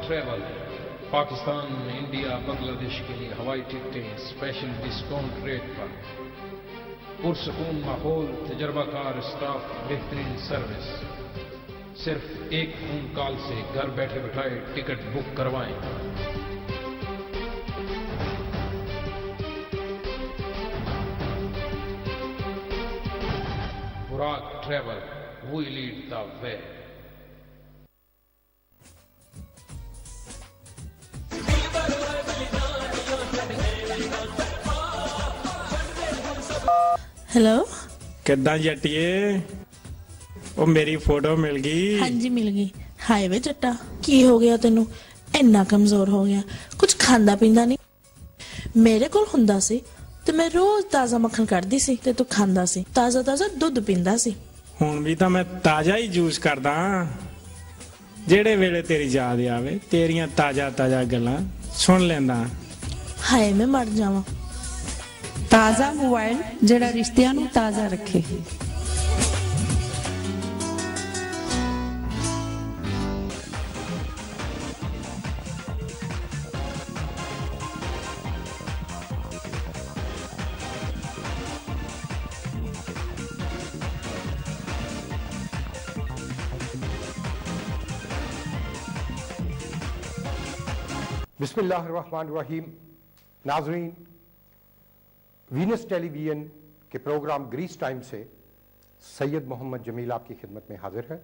Travel Pakistan, India, Bangladesh के लिए हवाई टिकटें स्पेशल डिस्काउंट रेट पर, पुरसकून माहौल, तजर्बाकार स्टाफ, बेहतरीन सर्विस। सिर्फ एक फोन कॉल से घर बैठे बैठाए टिकट बुक करवाएं। Burak travel, we lead the way. Hello, किद्दां जट्टिए, ओ मेरी फोटो मिल गई? हाँ जी मिल गई। हाय वे जट्टा, की हो गया तेनू? इन्ना कमजोर हो गया, कुछ खांदा पींदा नहीं। मेरे कोल हुंदा सी ते मैं रोज ताजा मक्खन कढ़दी सी ते तू खांदा सी, ताजा ताजा दुध पींदा सी। हुण भी तां मैं ताजा ही जूस करदा, जेड़े वेले तेरी याद आवे तेरियां ताजा ताजा गल्लां सुन लैंदा। हाय मैं मर जावां। ताज़ा मोबाइल जेड़ा रिश्तियां नू ताज़ा रखे। बिस्मिल्लाहिर्रहमानिर्रहीम। नाज़रीन, वीनस टेलीविजन के प्रोग्राम ग्रीस टाइम से सैयद मोहम्मद जमील आपकी खिदमत में हाजिर है।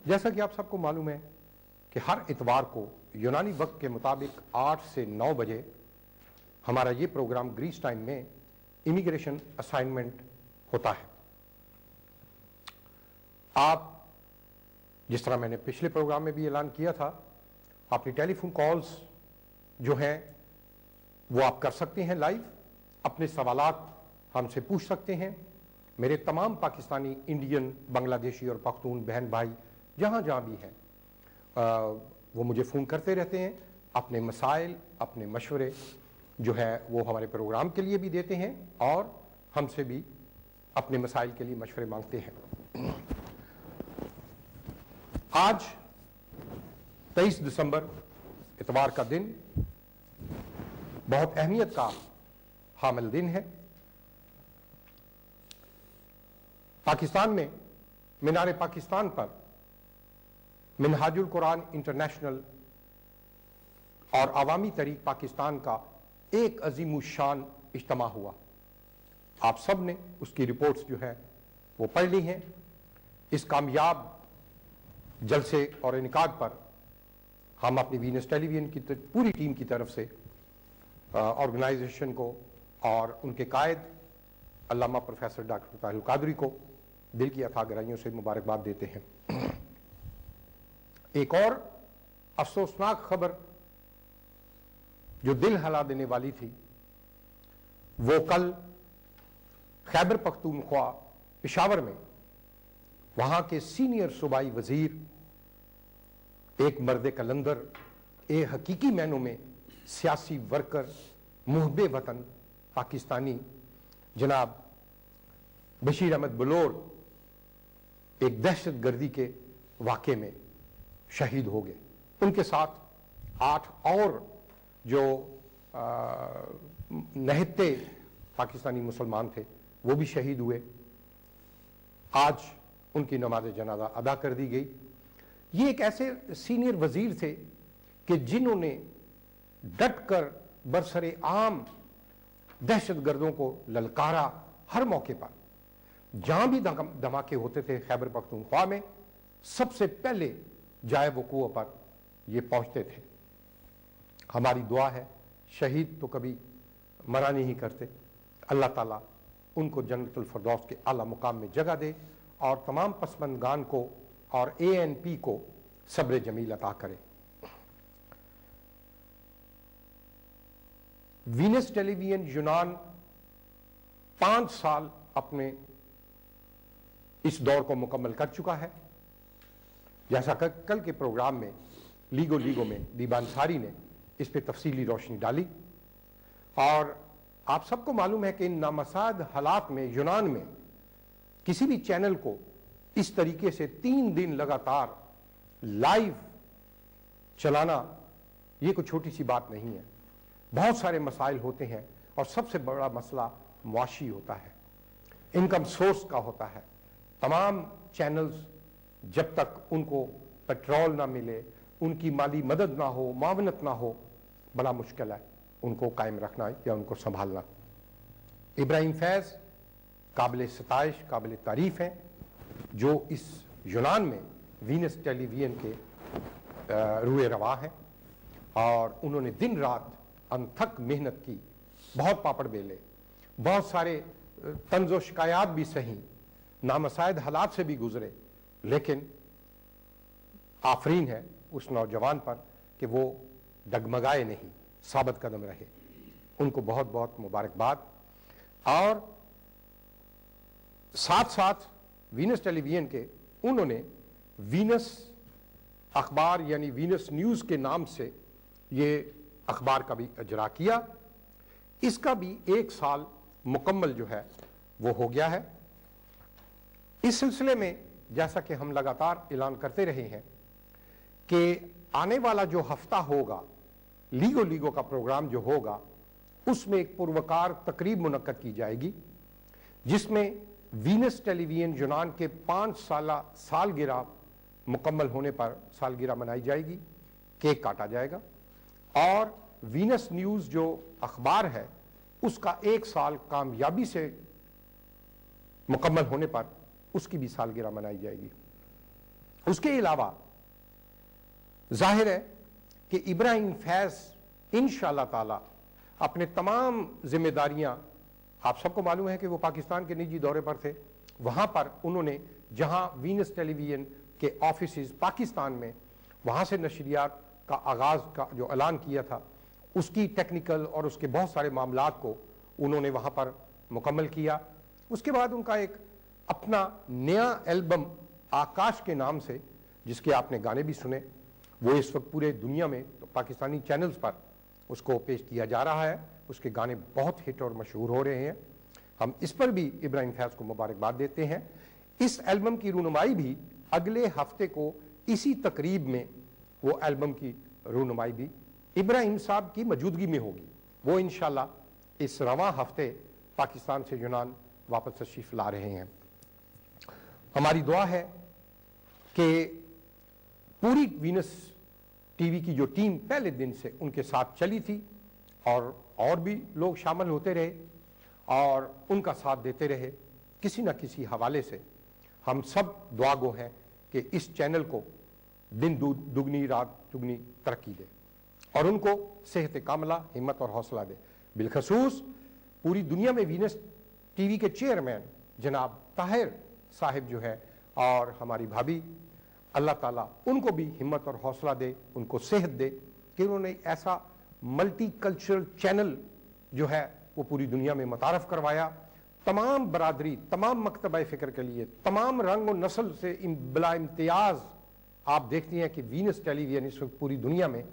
जैसा कि आप सबको मालूम है कि हर इतवार को यूनानी वक्त के मुताबिक 8 से 9 बजे हमारा ये प्रोग्राम ग्रीस टाइम में इमिग्रेशन असाइनमेंट होता है। आप, जिस तरह मैंने पिछले प्रोग्राम में भी ऐलान किया था, अपनी टेलीफोन कॉल्स जो हैं वो आप कर सकते हैं लाइव, अपने सवालात हमसे पूछ सकते हैं। मेरे तमाम पाकिस्तानी, इंडियन, बांग्लादेशी और पख्तून बहन भाई जहाँ जहाँ भी हैं वो मुझे फ़ोन करते रहते हैं। अपने मसाइल, अपने मशवरे जो है वो हमारे प्रोग्राम के लिए भी देते हैं और हमसे भी अपने मसाइल के लिए मशवरे मांगते हैं। आज 23 दिसंबर इतवार का दिन बहुत अहमियत का हामिल दिन है। पाकिस्तान में मीनार पाकिस्तान पर मिनहाजुल कुरान इंटरनेशनल और अवामी तहरीक पाकिस्तान का एक अजीमुशान इज्तिमा हुआ। आप सब ने उसकी रिपोर्ट्स जो है वो पढ़ ली हैं। इस कामयाब जलसे और इनकाद पर हम अपनी वीनस टेलीविजन की पूरी टीम की तरफ से ऑर्गेनाइजेशन को और उनके कायद अल्लामा प्रोफेसर डॉक्टर ताहिर कादरी को दिल की अथाह गहराइयों से मुबारकबाद देते हैं। एक और अफसोसनाक खबर जो दिल हिला देने वाली थी वो कल खैबर पख्तूनख्वा पेशावर में वहां के सीनियर सूबाई वजीर, एक मर्द कलंदर, एक हकीकी मैनों में सियासी वर्कर, मुहब्बे वतन पाकिस्तानी जनाब बशीर अहमद बलोर एक दहशत गर्दी के वाक़े में शहीद हो गए। उनके साथ 8 और जो नहते पाकिस्तानी मुसलमान थे वो भी शहीद हुए। आज उनकी नमाज जनाजा अदा कर दी गई। ये एक ऐसे सीनियर वजीर थे कि जिन्होंने डट कर बरसरे आम दहशत गर्दों को ललकारा। हर मौके पर जहां भी धमाके होते थे खैबर पख्तूनख्वा में, सबसे पहले जाए वकूअ पर ये पहुंचते थे। हमारी दुआ है, शहीद तो कभी मरा नहीं करते, अल्लाह ताला उनको जन्नतुल फिरदौस के आला मुकाम में जगह दे और तमाम पसमंदगान को और ANP को सब्र जमील अता करे। वीनस टेलीविजन यूनान 5 साल अपने इस दौर को मुकम्मल कर चुका है। जैसा कल के प्रोग्राम में लीगो में दीबा अंसारी ने इस पे तफसीली रोशनी डाली और आप सबको मालूम है कि इन नामसाद हालात में यूनान में किसी भी चैनल को इस तरीके से 3 दिन लगातार लाइव चलाना ये कोई छोटी सी बात नहीं है। बहुत सारे मसाइल होते हैं और सबसे बड़ा मसला मुआशी होता है, इनकम सोर्स का होता है। तमाम चैनल्स जब तक उनको पेट्रोल ना मिले, उनकी माली मदद ना हो, मावनत ना हो, बड़ा मुश्किल है उनको कायम रखना या उनको संभालना। इब्राहिम फैज़ काबिल सताइश, काबिल तारीफ हैं, जो इस यूनान में वीनस टेलीविजन के रुए रवा हैं और उन्होंने दिन रात अनथक मेहनत की, बहुत पापड़ बेले, बहुत सारे तंज़ो शिकायत भी सही, नामसायद हालात से भी गुजरे, लेकिन आफरीन है उस नौजवान पर कि वो डगमगाए नहीं, साबित कदम रहे। उनको बहुत बहुत मुबारकबाद। और साथ साथ वीनस टेलीविजन के उन्होंने वीनस अखबार यानी वीनस न्यूज़ के नाम से ये अखबार का भी अजरा किया। इसका भी 1 साल मुकम्मल जो है वो हो गया है। इस सिलसिले में जैसा कि हम लगातार ऐलान करते रहे हैं कि आने वाला जो हफ्ता होगा, लीगो का प्रोग्राम जो होगा, उसमें एक पुरवकार तकरीब मुनक्कद की जाएगी जिसमें वीनस टेलीविजन यूनान के 5 सालगिरह मुकम्मल होने पर सालगिरह मनाई जाएगी, केक काटा जाएगा और वीनस न्यूज़ जो अखबार है उसका 1 साल कामयाबी से मुकम्मल होने पर उसकी भी सालगिरह मनाई जाएगी। उसके अलावा जाहिर है कि इब्राहिम फैज़ इंशाअल्लाह ताला अपने तमाम जिम्मेदारियां, आप सबको मालूम है कि वो पाकिस्तान के निजी दौरे पर थे, वहां पर उन्होंने जहां वीनस टेलीविजन के ऑफिसेज पाकिस्तान में, वहां से नशरियात का आगाज का जो ऐलान किया था, उसकी टेक्निकल और उसके बहुत सारे मामलात को उन्होंने वहां पर मुकम्मल किया। उसके बाद उनका एक अपना नया एल्बम आकाश के नाम से, जिसके आपने गाने भी सुने, वो इस वक्त पूरे दुनिया में तो पाकिस्तानी चैनल्स पर उसको पेश किया जा रहा है। उसके गाने बहुत हिट और मशहूर हो रहे हैं। हम इस पर भी इब्राहिम फैज़ को मुबारकबाद देते हैं। इस एल्बम की रूनुमाई भी अगले हफ्ते को इसी तकरीब में वो एल्बम की रूनुमाई भी इब्राहिम साहब की मौजूदगी में होगी। वो इंशाल्लाह इस रवां हफ्ते पाकिस्तान से यूनान वापस तशरीफ ला रहे हैं। हमारी दुआ है कि पूरी वीनस टीवी की जो टीम पहले दिन से उनके साथ चली थी और भी लोग शामिल होते रहे और उनका साथ देते रहे, किसी न किसी हवाले से हम सब दुआ गो हैं कि इस चैनल को दिन दुगनी रात दुगनी तरक्की दे और उनको सेहत कामला, हिम्मत और हौसला दे। बिलखसूस पूरी दुनिया में वीनस टीवी के चेयरमैन जनाब ताहिर साहिब जो है और हमारी भाभी, अल्लाह ताला उनको भी हिम्मत और हौसला दे, उनको सेहत दे कि उन्होंने ऐसा मल्टी कल्चरल चैनल जो है वो पूरी दुनिया में मुतारफ करवाया। तमाम बरादरी, तमाम मकतबा फ़िक्र के लिए, तमाम रंग और नस्ल से बिला इम्तियाज़ आप देखती हैं कि वीनस टेलीविजन इस वक्त पूरी दुनिया में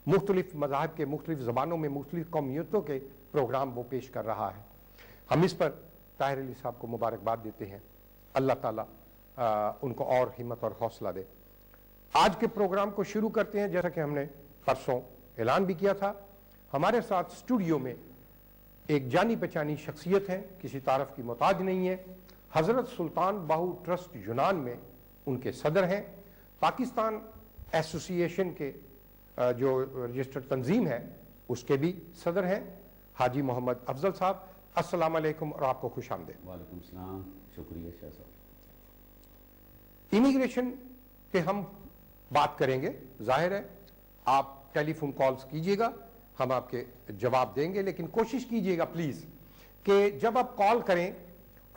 मुख्तलिफ मज़ाहब के, मुख्तलिफ ज़बानों में, मुख्तलिफ कौमियतों के प्रोग्राम वो पेश कर रहा है। हम इस पर ताहिर अली साहब को मुबारकबाद देते हैं। अल्लाह ताला उनको और हिम्मत और हौसला दे। आज के प्रोग्राम को शुरू करते हैं। जैसा कि हमने परसों ऐलान भी किया था, हमारे साथ स्टूडियो में एक जानी पहचानी शख्सियत है, किसी तारफ की मोहताज नहीं है। हज़रत सुल्तान बाहू ट्रस्ट यूनान में उनके सदर हैं। पाकिस्तान एसोसिएशन के जो रजिस्टर्ड तंजीम है उसके भी सदर हैं हाजी मोहम्मद अफजल साहब। अस्सलाम वालेकुम और आपको खुश आमदीद। वालेकुम सलाम, शुक्रिया शाह साहब। इमिग्रेशन पे हम बात करेंगे। जाहिर है आप टेलीफोन कॉल्स कीजिएगा, हम आपके जवाब देंगे, लेकिन कोशिश कीजिएगा प्लीज कि जब आप कॉल करें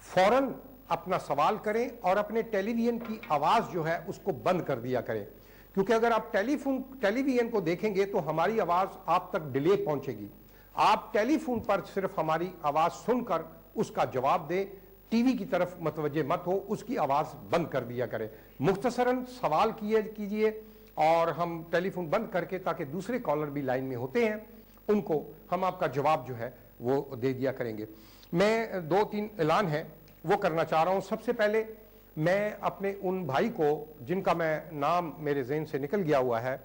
फौरन अपना सवाल करें और अपने टेलीविजन की आवाज जो है उसको बंद कर दिया करें, क्योंकि अगर आप टेलीविजन को देखेंगे तो हमारी आवाज आप तक डिले पहुंचेगी। आप टेलीफोन पर सिर्फ हमारी आवाज सुनकर उसका जवाब दें, टीवी की तरफ मतवज्जे मत हो, उसकी आवाज बंद कर दिया करें। मुख्तसरन सवाल कीजिए और हम टेलीफोन बंद करके, ताकि दूसरे कॉलर भी लाइन में होते हैं, उनको हम आपका जवाब जो है वो दे दिया करेंगे। मैं 2-3 ऐलान है वो करना चाह रहा हूं। सबसे पहले मैं अपने उन भाई को जिनका मैं नाम मेरे ज़हन से निकल गया हुआ है,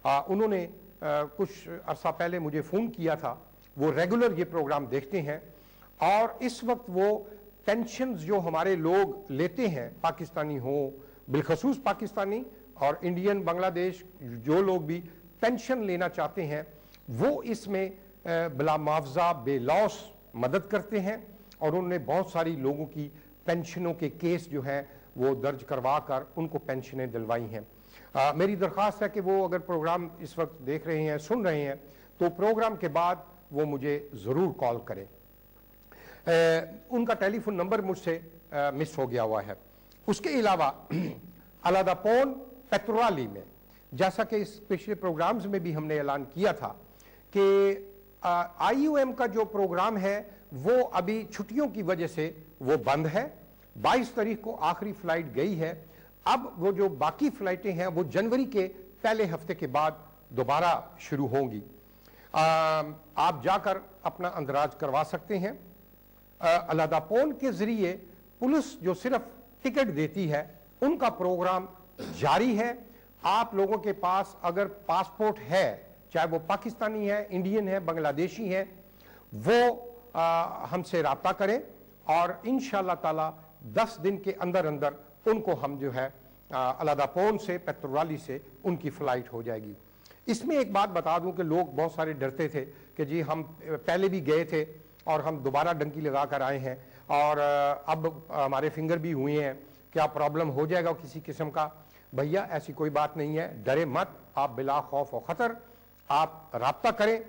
उन्होंने कुछ अरसा पहले मुझे फ़ोन किया था। वो रेगुलर ये प्रोग्राम देखते हैं और इस वक्त वो पेंशन्स जो हमारे लोग लेते हैं, पाकिस्तानी हो, बिलखसूस पाकिस्तानी और इंडियन, बांग्लादेश, जो लोग भी पेंशन लेना चाहते हैं, वो इसमें बिला मुआवजा बेलॉस मदद करते हैं और उन्होंने बहुत सारी लोगों की पेंशनों के केस जो हैं वो दर्ज करवा कर उनको पेंशनें दिलवाई हैं। मेरी दरख्वास्त है कि वो अगर प्रोग्राम इस वक्त देख रहे हैं, सुन रहे हैं, तो प्रोग्राम के बाद वो मुझे ज़रूर कॉल करें। उनका टेलीफोन नंबर मुझसे मिस हो गया हुआ है। उसके अलावा अलादापोन पेट्रोली में, जैसा कि इस पिछले प्रोग्राम्स में भी हमने ऐलान किया था कि IUM का जो प्रोग्राम है वो अभी छुट्टियों की वजह से वो बंद है। 22 तारीख को आखिरी फ्लाइट गई है। अब वो जो बाकी फ्लाइटें हैं वो जनवरी के पहले हफ्ते के बाद दोबारा शुरू होंगी। आप जाकर अपना अंदराज करवा सकते हैं। अलादापोन के जरिए पुलिस जो सिर्फ टिकट देती है, उनका प्रोग्राम जारी है। आप लोगों के पास अगर पासपोर्ट है, चाहे वो पाकिस्तानी है, इंडियन है, बांग्लादेशी है, वो हमसे राब्ता करें और इंशाअल्लाह ताला 10 दिन के अंदर अंदर उनको हम जो है अलादापोन से, पेट्रोली से उनकी फ़्लाइट हो जाएगी। इसमें एक बात बता दूं कि लोग बहुत सारे डरते थे कि जी हम पहले भी गए थे और हम दोबारा डंकी लगा कर आए हैं और अब हमारे फिंगर भी हुए हैं, क्या प्रॉब्लम हो जाएगा किसी किस्म का। भैया ऐसी कोई बात नहीं है, डरे मत, आप बिला खौफ व ख़तर आप राब्ता करें।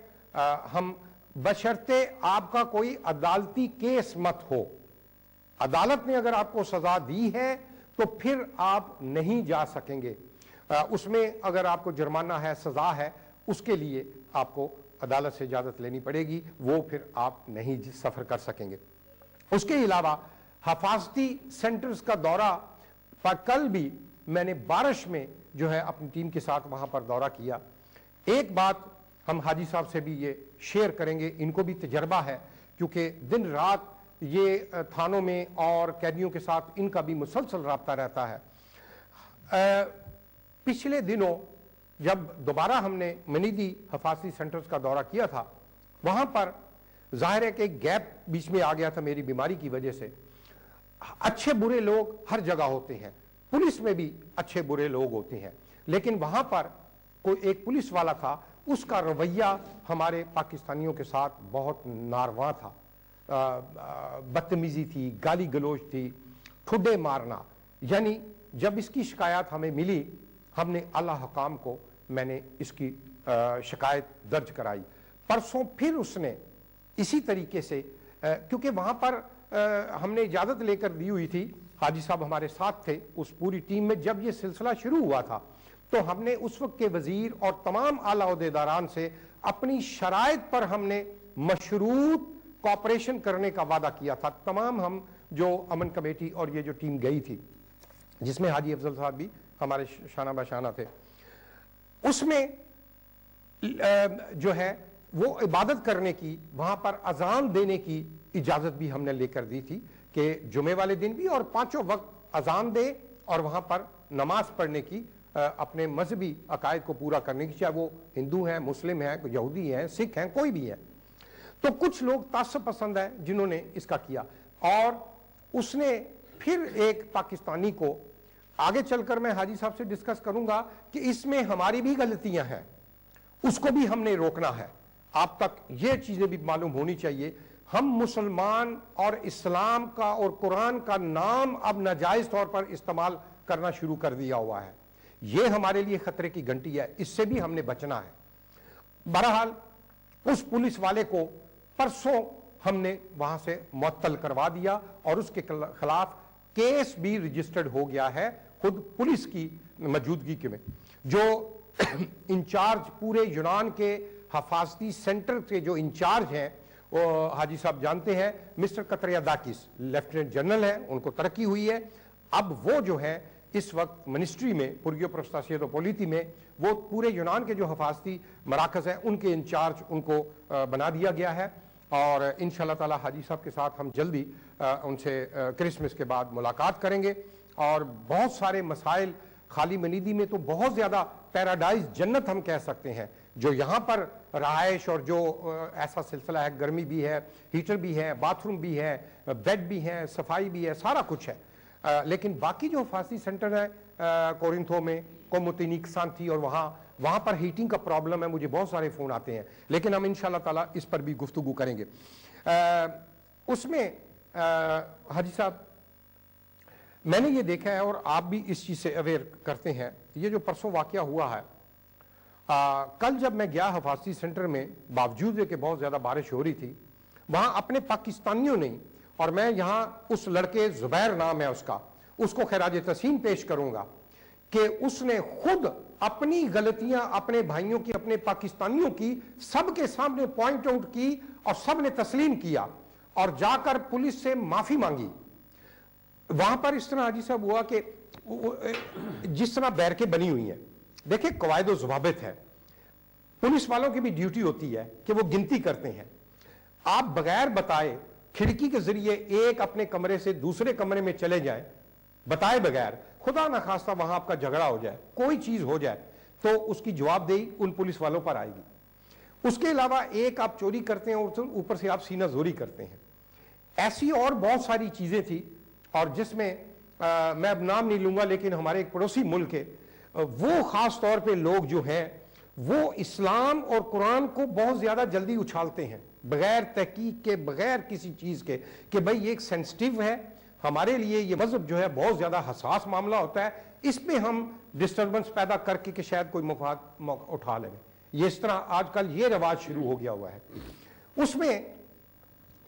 हम बशर्ते आपका कोई अदालती केस मत हो। अदालत ने अगर आपको सजा दी है तो फिर आप नहीं जा सकेंगे। उसमें अगर आपको जुर्माना है, सजा है, उसके लिए आपको अदालत से इजाज़त लेनी पड़ेगी, वो फिर आप नहीं सफ़र कर सकेंगे। उसके अलावा हफाजती सेंटर्स का दौरा पर कल भी मैंने बारिश में जो है अपनी टीम के साथ वहाँ पर दौरा किया। एक बात हम हाजी साहब से भी ये शेयर करेंगे, इनको भी तजर्बा है क्योंकि दिन रात ये थानों में और कैदियों के साथ इनका भी मुसलसल रब्ता रहता है। पिछले दिनों जब दोबारा हमने मनीदी हफाजती सेंटर्स का दौरा किया था, वहाँ पर जाहिर है कि एक गैप बीच में आ गया था मेरी बीमारी की वजह से। अच्छे बुरे लोग हर जगह होते हैं, पुलिस में भी अच्छे बुरे लोग होते हैं, लेकिन वहाँ पर कोई एक पुलिस वाला था, उसका रवैया हमारे पाकिस्तानियों के साथ बहुत नारवा था। बदतमीजी थी, गाली गलोच थी, ठुड्डे मारना। यानी जब इसकी शिकायत हमें मिली, हमने आला हुकाम को मैंने इसकी शिकायत दर्ज कराई। परसों फिर उसने इसी तरीके से क्योंकि वहाँ पर हमने इजाज़त लेकर दी हुई थी, हाजी साहब हमारे साथ थे उस पूरी टीम में। जब ये सिलसिला शुरू हुआ था तो हमने उस वक्त के वजीर और तमाम आला ओहदेदारान से अपनी शराइत पर हमने मशरूत कॉपरेशन करने का वादा किया था। तमाम हम जो अमन कमेटी और ये जो टीम गई थी, जिसमें हाजी अफजल साहब भी हमारे शाना बशाना थे, उसमें जो है वो इबादत करने की, वहाँ पर अजान देने की इजाज़त भी हमने लेकर दी थी कि जुमे वाले दिन भी और 5 वक्त अजान दे और वहाँ पर नमाज पढ़ने की, अपने मजहबी अकायद को पूरा करने की, चाहे वो हिंदू हैं, मुस्लिम हैं, यहूदी हैं, सिख हैं, कोई भी है। तो कुछ लोग तासब पसंद हैं जिन्होंने इसका किया और उसने फिर एक पाकिस्तानी को, आगे चलकर मैं हाजी साहब से डिस्कस करूंगा कि इसमें हमारी भी गलतियां हैं, उसको भी हमने रोकना है। आप तक ये चीजें भी मालूम होनी चाहिए। हम मुसलमान और इस्लाम का और कुरान का नाम अब नाजायज तौर पर इस्तेमाल करना शुरू कर दिया हुआ है। ये हमारे लिए खतरे की घंटी है, इससे भी हमने बचना है। बहरहाल उस पुलिस वाले को परसों हमने वहां से मुअत्तल करवा दिया और उसके खिलाफ केस भी रजिस्टर्ड हो गया है, खुद पुलिस की मौजूदगी में। जो इंचार्ज पूरे यूनान के हफाजती सेंटर के जो इंचार्ज हैं, वो हाजी साहब जानते हैं, मिस्टर कतरियादाकिस लेफ्टिनेंट जनरल हैं, उनको तरक्की हुई है। अब वो जो है इस वक्त मिनिस्ट्री में पुरगियो प्रस्तासियत पोलिती में वो पूरे यूनान के जो हफाजती मराकज़ हैं उनके इंचार्ज उनको बना दिया गया है और इंशाअल्लाह ताला हाजी साहब के साथ हम जल्दी उनसे क्रिसमस के बाद मुलाकात करेंगे और बहुत सारे मसाइल, खाली मनीदी में तो बहुत ज़्यादा पैराडाइज, जन्नत हम कह सकते हैं, जो यहाँ पर रहायश और जो ऐसा सिलसिला है, गर्मी भी है, हीटर भी है, बाथरूम भी है, बेड भी है, सफाई भी है, सारा कुछ है। लेकिन बाकी जो हफाजी सेंटर है कोरिंथो में, कोमुतिनी सांथी, और वहाँ पर हीटिंग का प्रॉब्लम है, मुझे बहुत सारे फ़ोन आते हैं, लेकिन हम इंशाल्लाह ताला इस पर भी गुफ्तगू करेंगे। उसमें हाजी साहब मैंने ये देखा है, और आप भी इस चीज़ से अवेयर करते हैं, ये जो परसों वाक़या हुआ है, कल जब मैं गया हफाजी सेंटर में, बावजूद कि बहुत ज़्यादा बारिश हो रही थी, वहाँ अपने पाकिस्तानियों ने, और मैं यहाँ उस लड़के जुबैर नाम है उसका, उसको खैराज तस्लीम पेश करूँगा कि उसने खुद अपनी गलतियां अपने भाइयों की, अपने पाकिस्तानियों की सबके सामने पॉइंट आउट की, और सब ने तस्लीम किया और जाकर पुलिस से माफ़ी मांगी। वहां पर इस तरह हाजी साहब हुआ कि जिस तरह बैरकें बनी हुई हैं, देखिए कवायद ज़वाबित है, पुलिस वालों की भी ड्यूटी होती है कि वो गिनती करते हैं। आप बगैर बताए खिड़की के जरिए एक अपने कमरे से दूसरे कमरे में चले जाएं, बताए बगैर, खुदा न खास्ता वहां आपका झगड़ा हो जाए, कोई चीज हो जाए, तो उसकी जवाबदेही उन पुलिस वालों पर आएगी। उसके अलावा एक आप चोरी करते हैं और ऊपर से आप सीना जोरी करते हैं। ऐसी और बहुत सारी चीजें थी, और जिसमें मैं अब नाम नहीं लूंगा, लेकिन हमारे एक पड़ोसी मुल्क के वो खास तौर पे लोग जो हैं वो इस्लाम और कुरान को बहुत ज्यादा जल्दी उछालते हैं, बगैर तहकीक के, बगैर किसी चीज के, कि भाई ये एक सेंसिटिव है हमारे लिए, ये मजहब जो है बहुत ज्यादा हसास मामला होता है, इसमें हम डिस्टर्बेंस पैदा करके कि शायद कोई मौका उठा लें। ये इस तरह आजकल ये रवाज शुरू हो गया हुआ है। उसमें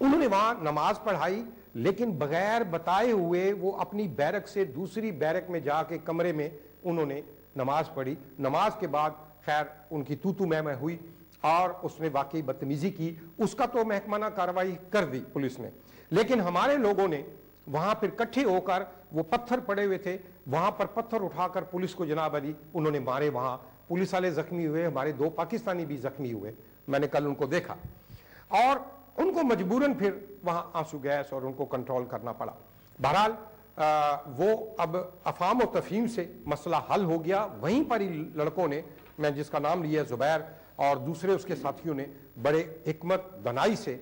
उन्होंने वहां नमाज पढ़ाई, लेकिन बगैर बताए हुए वो अपनी बैरक से दूसरी बैरक में जाके कमरे में उन्होंने नमाज पढ़ी। नमाज के बाद खैर उनकी तू मैं हुई और उसने वाकई बदतमीजी की, उसका तो महकमाना कार्रवाई कर दी पुलिस ने, लेकिन हमारे लोगों ने वहां फिर इकट्ठे होकर, वो पत्थर पड़े हुए थे, वहां पर पत्थर उठाकर पुलिस को जनाब अली उन्होंने मारे। वहां पुलिस वाले जख्मी हुए, हमारे 2 पाकिस्तानी भी जख्मी हुए, मैंने कल उनको देखा, और उनको मजबूरन फिर वहां आंसू गैस और उनको कंट्रोल करना पड़ा। बहरहाल वो अब अफाम और तफहीम से मसला हल हो गया। वहीं पर ही लड़कों ने, मैं जिसका नाम लिया जुबैर और दूसरे उसके साथियों ने, बड़े हिकमत दनाई से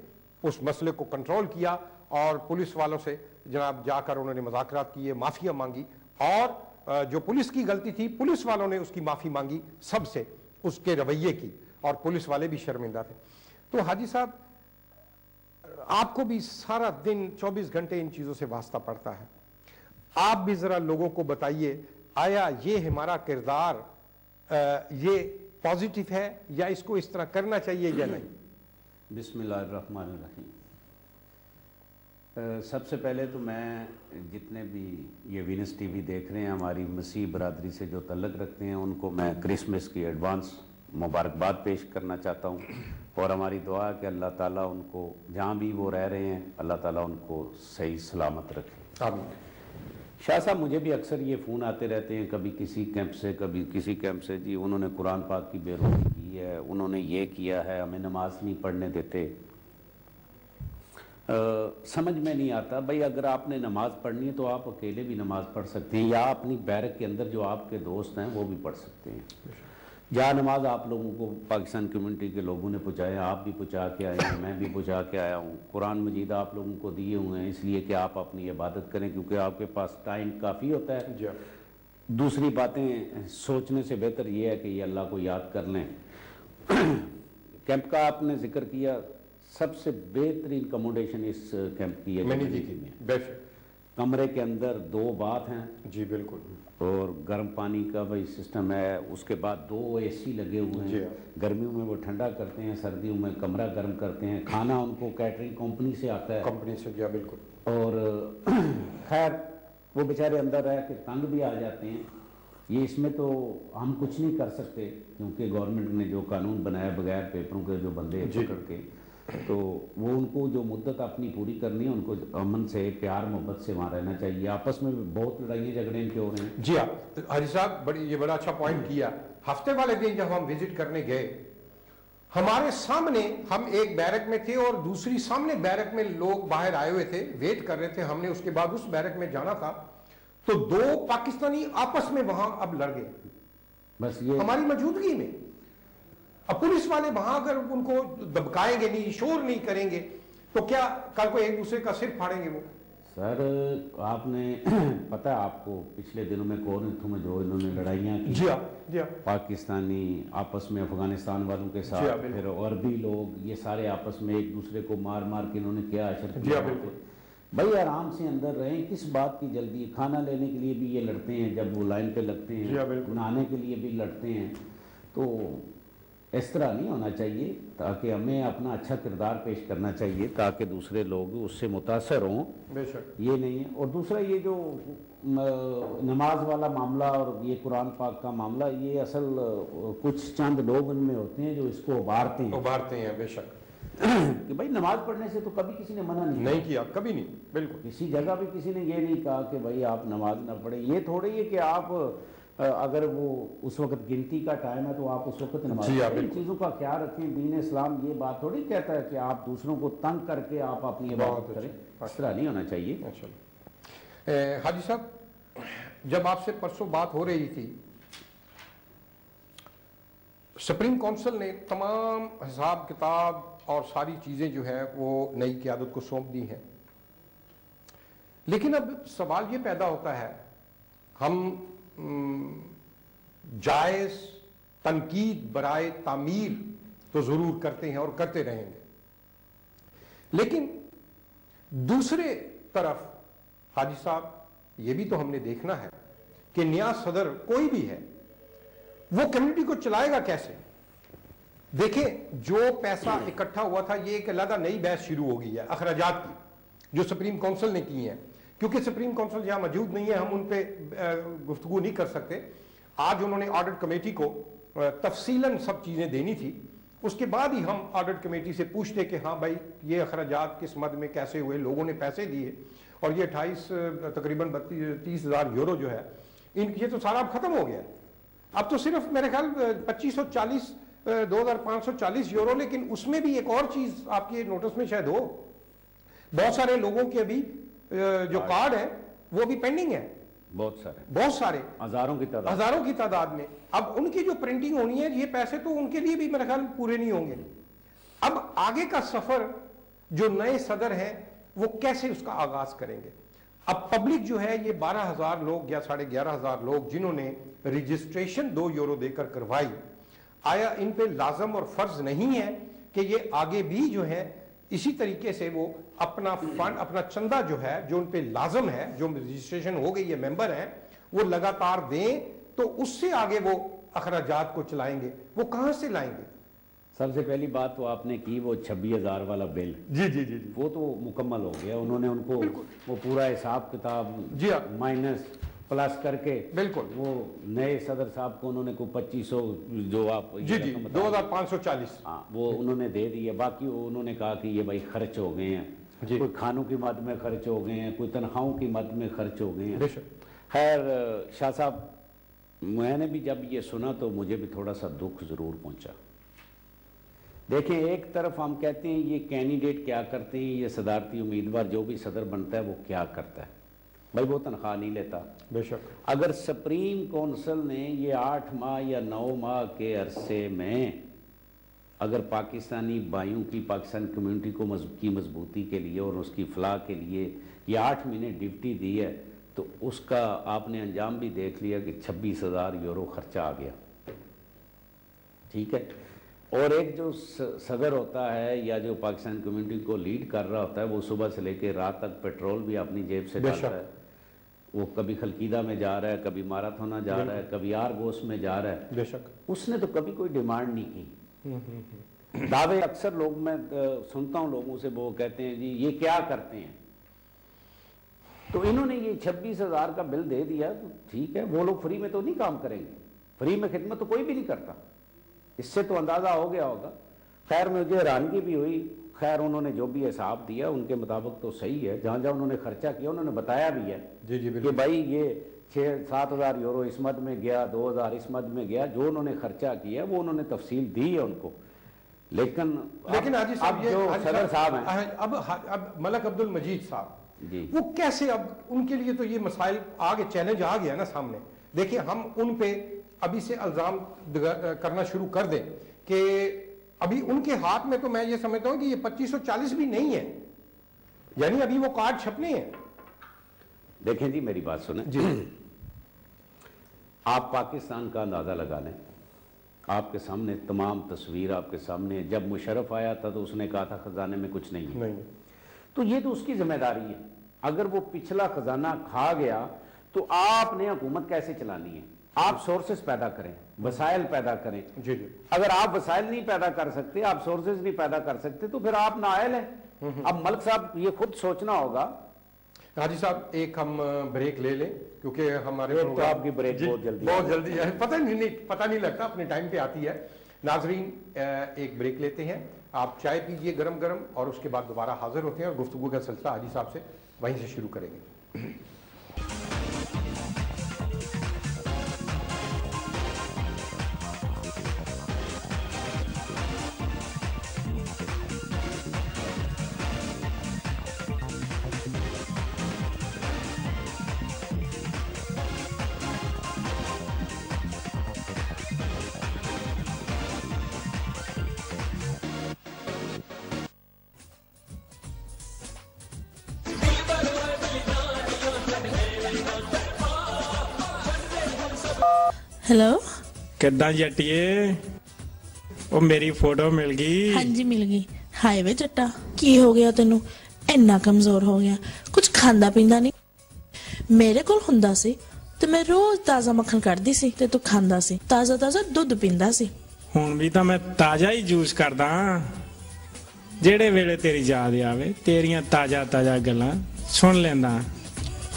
उस मसले को कंट्रोल किया, और पुलिस वालों से जनाब जाकर उन्होंने मुज़ाकरात किए, माफिया मांगी, और जो पुलिस की गलती थी पुलिस वालों ने उसकी माफी मांगी सबसे, उसके रवैये की, और पुलिस वाले भी शर्मिंदा थे। तो हाजी साहब आपको भी सारा दिन 24 घंटे इन चीजों से वास्ता पड़ता है, आप भी जरा लोगों को बताइए, आया ये हमारा किरदार ये पॉजिटिव है या इसको इस तरह करना चाहिए या नहीं? बिस्मिल्लाहिर्रहमानिर्रहीम। सबसे पहले तो मैं जितने भी ये वीनस टीवी देख रहे हैं, हमारी मसीह बरादरी से जो तल्लक रखते हैं, उनको मैं क्रिसमस की एडवांस मुबारकबाद पेश करना चाहता हूँ, और हमारी दुआ है कि अल्लाह ताला उनको जहाँ भी वो रह रहे हैं, अल्लाह ताला उनको सही सलामत रखे। आमीन। शाह साहब, मुझे भी अक्सर ये फ़ोन आते रहते हैं, कभी किसी कैंप से, कभी किसी कैंप से, जी उन्होंने कुरान पाक की बेरुखी की है, उन्होंने ये किया है, हमें नमाज नहीं पढ़ने देते। समझ में नहीं आता भाई, अगर आपने नमाज पढ़नी है तो आप अकेले भी नमाज पढ़ सकते हैं, या अपनी बैरक के अंदर जो आपके दोस्त हैं वो भी पढ़ सकते हैं। जहाँ नमाज आप लोगों को पाकिस्तान कम्युनिटी के लोगों ने पहुँचाया, आप भी पहुँचा के आए हैं, मैं भी पहुँचा के आया हूँ। कुरान मजीद आप लोगों को दिए हुए हैं इसलिए कि आप अपनी इबादत करें, क्योंकि आपके पास टाइम काफ़ी होता है। दूसरी बातें सोचने से बेहतर ये है कि ये अल्लाह को याद कर लें। कैंप का आपने जिक्र किया, सबसे बेहतरीन कमोडेशन इस कैंप की है। कमरे के अंदर 2 बाथ हैं जी बिल्कुल, और गर्म पानी का भाई सिस्टम है, उसके बाद 2 AC लगे हुए हैं। गर्मियों में वो ठंडा करते हैं, सर्दियों में कमरा गर्म करते हैं। खाना उनको कैटरिंग कंपनी से आता है, कंपनी से। जी बिल्कुल। और खैर वो बेचारे अंदर रह के तंग भी आ जाते हैं। ये इसमें तो हम कुछ नहीं कर सकते, क्योंकि गवर्नमेंट ने जो कानून बनाया, बगैर पेपरों के जो बंदे पकड़ के, तो वो उनको जो मुद्दत अपनी पूरी करनी है, उनको अमन से, प्यार मोहब्बत से वहाँ रहना चाहिए। आपस में बहुत लड़ाइयाँ झगड़े इनके हो रहे हैं। जी हाँ हाजी साहब, ये बड़ा अच्छा पॉइंट किया। हफ्ते वाले दिन जब हम विजिट करने गए, हमारे सामने हम एक बैरक में थे और दूसरी सामने बैरक में लोग बाहर आए हुए थे, वेट कर रहे थे। हमने उसके बाद उस बैरक में जाना था, तो 2 पाकिस्तानी आपस में वहां अब लड़ गए। बस ये हमारी मौजूदगी में। अब पुलिस वाले वहां अगर उनको दबकाएंगे नहीं, शोर नहीं करेंगे, तो क्या कल को एक दूसरे का सिर फाड़ेंगे वो? सर आपने पता है आपको पिछले दिनों में कोरंथू में जो इन्होंने लड़ाइयाँ की, जी हाँ, पाकिस्तानी आपस में अफगानिस्तान वालों के साथ, फिर अरबी लोग, ये सारे आपस में एक दूसरे को मार मार के इन्होंने क्या असर किया। भाई आराम से अंदर रहें, किस बात की जल्दी? खाना लेने के लिए भी ये लड़ते हैं, जब वो लाइन पे लगते हैं, नहाने के लिए भी लड़ते हैं। तो इस तरह नहीं होना चाहिए, ताकि हमें अपना अच्छा किरदार पेश करना चाहिए ताकि दूसरे लोग उससे मुतासर हों। बेशक ये नहीं है। और दूसरा ये जो नमाज वाला मामला और ये कुरान पाक का मामला, ये असल कुछ चंद लोग उनमें होते हैं जो इसको उभारते हैं। बेशक कि भाई नमाज पढ़ने से तो कभी किसी ने मना नहीं किया, कभी नहीं, बिल्कुल किसी जगह भी किसी ने ये नहीं कहा कि भाई आप नमाज ना पढ़े। ये थोड़ी है कि आप अगर वो उस वक्त गिनती का टाइम है तो आप उस वक्त नमाज पढ़ें। चीज़ों का ख्याल रखें। दीन इस्लाम ये बात थोड़ी कहता है कि आप दूसरों को तंग करके आप अपनी इबादत करें, इस तरह नहीं होना चाहिए। हाजी साहब, जब आपसे परसों बात हो रही थी, सुप्रीम काउंसिल ने तमाम हिसाब किताब और सारी चीज़ें जो है वो नई क़यादत को सौंप दी हैं, लेकिन अब सवाल ये पैदा होता है, हम जायज़ तनकीद बराए तामीर तो ज़रूर करते हैं और करते रहेंगे, लेकिन दूसरे तरफ हाजी साहब ये भी तो हमने देखना है कि नया सदर कोई भी है वो कम्युनिटी को चलाएगा कैसे। देखें, जो पैसा इकट्ठा हुआ था, ये एक अलग नई बहस शुरू हो गई है अखराजात की, जो सुप्रीम काउंसिल ने की है। क्योंकि सुप्रीम काउंसिल जहां मौजूद नहीं है, हम उन पर गुफ्तगू नहीं कर सकते। आज उन्होंने ऑडिट कमेटी को तफसीलन सब चीज़ें देनी थी, उसके बाद ही हम ऑडिट कमेटी से पूछते कि हाँ भाई ये अखराजात किस मद में कैसे हुए, लोगों ने पैसे दिए और ये 28 तकरीबन 30,000 यूरो जो है, ये तो सारा अब खत्म हो गया। अब तो सिर्फ मेरे ख्याल 2540 यूरो, लेकिन उसमें भी एक और चीज़ आपके नोटिस में शायद हो, बहुत सारे लोगों के अभी जो कार्ड है वो भी पेंडिंग है, बहुत सारे हजारों की तादाद में। अब उनकी जो प्रिंटिंग होनी है, ये पैसे तो उनके लिए भी मेरे ख्याल पूरे नहीं होंगे। अब आगे का सफर जो नए सदर हैं वो कैसे उसका आगाज करेंगे। अब पब्लिक जो है, ये 12,000 लोग या 11,500 लोग जिन्होंने रजिस्ट्रेशन 2 यूरो देकर करवाई, आया इन पे लाजम और फर्ज नहीं है कि ये आगे भी जो है इसी तरीके से वो अपना फंड, अपना चंदा जो है, जो उन पे लाजम है, जो रजिस्ट्रेशन हो गई है, मेंबर हैं, वो लगातार दें, तो उससे आगे वो अखराजात को चलाएंगे। वो कहां से लाएंगे? सबसे पहली बात तो आपने की वो 26,000 वाला बिल, जी, वो तो मुकम्मल हो गया। उन्होंने उनको वो पूरा हिसाब किताब माइनस प्लस करके, बिल्कुल, वो नए सदर साहब को उन्होंने को 2500 जो आप 2540, हाँ, वो उन्होंने दे दिया। बाकी उन्होंने कहा कि ये भाई खर्च हो गए हैं, कोई खानों की मद में खर्च हो गए हैं, कोई तनख्वाहों की मद में खर्च हो गए हैं। खैर शाह साहब, मैंने भी जब ये सुना तो मुझे भी थोड़ा सा दुख जरूर पहुंचा। देखें, एक तरफ हम कहते हैं ये कैंडिडेट क्या करते हैं, ये सदारती उम्मीदवार जो भी सदर बनता है वो क्या करता है। भाई वो तनख्वाह नहीं लेता, बेशक। अगर सुप्रीम काउंसिल ने ये 8 माह या 9 माह के अरसे में अगर पाकिस्तानी भाइयों की, पाकिस्तान कम्युनिटी को की मजबूती के लिए और उसकी फलाह के लिए ये 8 महीने ड्यूटी दी है, तो उसका आपने अंजाम भी देख लिया कि 26,000 यूरो खर्चा आ गया। ठीक है। और एक जो सदर होता है या जो पाकिस्तान कम्युनिटी को लीड कर रहा होता है, वो सुबह से लेकर रात तक पेट्रोल भी अपनी जेब से डालता है। वो कभी खलकीदा में जा रहा है, कभी माराथोना जा रहा है, कभी आरगोस में जा रहा है, बेशक। उसने तो कभी कोई डिमांड नहीं की। दावे अक्सर लोग, मैं सुनता हूँ लोगों से, वो कहते हैं जी ये क्या करते हैं। तो इन्होंने ये 26,000 का बिल दे दिया, तो ठीक है, वो लोग फ्री में तो नहीं काम करेंगे, फ्री में खिदमत तो कोई भी नहीं करता, इससे तो अंदाजा हो गया होगा। खैर मुझे हैरानगी भी हुई। खैर उन्होंने जो भी हिसाब दिया उनके मुताबिक तो सही है, जहाँ जहाँ उन्होंने खर्चा किया उन्होंने बताया भी है कि भाई ये 6-7,000 यूरो इस मद में गया, 2,000 इस मद में गया, जो उन्होंने खर्चा किया वो उन्होंने तफसील दी है उनको। लेकिन अब जो सदर साहब हैं, अब मलक अब्दुल मजीद साहब जी, वो कैसे, अब उनके लिए तो ये मसाइल आ गए, चैलेंज आ गया ना सामने। देखिए, हम उन पे अभी से इल्ज़ाम करना शुरू कर दें कि अभी उनके हाथ में तो मैं ये समझता हूं कि ये 2540 भी नहीं है, यानी अभी वो कार्ड छपने हैं। देखें जी, मेरी बात सुने जी। आप पाकिस्तान का अंदाजा लगा लें, आपके सामने तमाम तस्वीर आपके सामने। जब मुशर्रफ आया था तो उसने कहा था खजाने में कुछ नहीं है, तो ये तो उसकी जिम्मेदारी है। अगर वो पिछला खजाना खा गया तो आपने हुकूमत कैसे चलानी है? आप सोर्सेस पैदा करें, वसाइल पैदा करें। जी जी। अगर आप वसाइल नहीं पैदा कर सकते, आप सोर्सेस नहीं पैदा कर सकते, तो फिर आप नाअहल हैं। अब मलिक साहब ये खुद सोचना होगा। हाजी साहब, एक हम ब्रेक ले लें क्योंकि हमारे तो आपकी ब्रेक बहुत जल्दी है, पता नहीं लगता, अपने टाइम पे आती है। नाजरीन, एक ब्रेक लेते हैं, आप चाय पीजिए गरम गरम, और उसके बाद दोबारा हाजिर होते हैं और गुफ्तगू का सिलसिला हाजी साहब से वहीं से शुरू करेंगे। हेलो, ਕਿੱਦਾਂ ਜੱਟੀਏ? ਉਹ ਮੇਰੀ ਫੋਟੋ ਮਿਲ ਗਈ। ਹਾਂਜੀ ਮਿਲ ਗਈ। ਹਾਏ ਵੇ ਜੱਟਾ, ਕੀ ਹੋ ਗਿਆ ਤੈਨੂੰ? ਇੰਨਾ ਕਮਜ਼ੋਰ ਹੋ ਗਿਆ, ਕੁਝ ਖਾਂਦਾ ਪੀਂਦਾ ਨਹੀਂ। ਮੇਰੇ ਕੋਲ ਹੁੰਦਾ ਸੀ ਤੇ ਮੈਂ ਰੋਜ਼ ਤਾਜ਼ਾ ਮੱਖਣ ਕੱਢਦੀ ਸੀ ਤੇ ਤੂੰ ਖਾਂਦਾ ਸੀ, ਤਾਜ਼ਾ ਤਾਜ਼ਾ ਦੁੱਧ ਪੀਂਦਾ ਸੀ। ਹੁਣ ਵੀ ਤਾਂ ਮੈਂ ਤਾਜ਼ਾ ਹੀ ਜੂਸ ਕਰਦਾ, ਜਿਹੜੇ ਵੇਲੇ ਤੇਰੀ ਯਾਦ ਆਵੇ ਤੇਰੀਆਂ ਤਾਜ਼ਾ ਤਾਜ਼ਾ ਗੱਲਾਂ ਸੁਣ ਲੈਂਦਾ।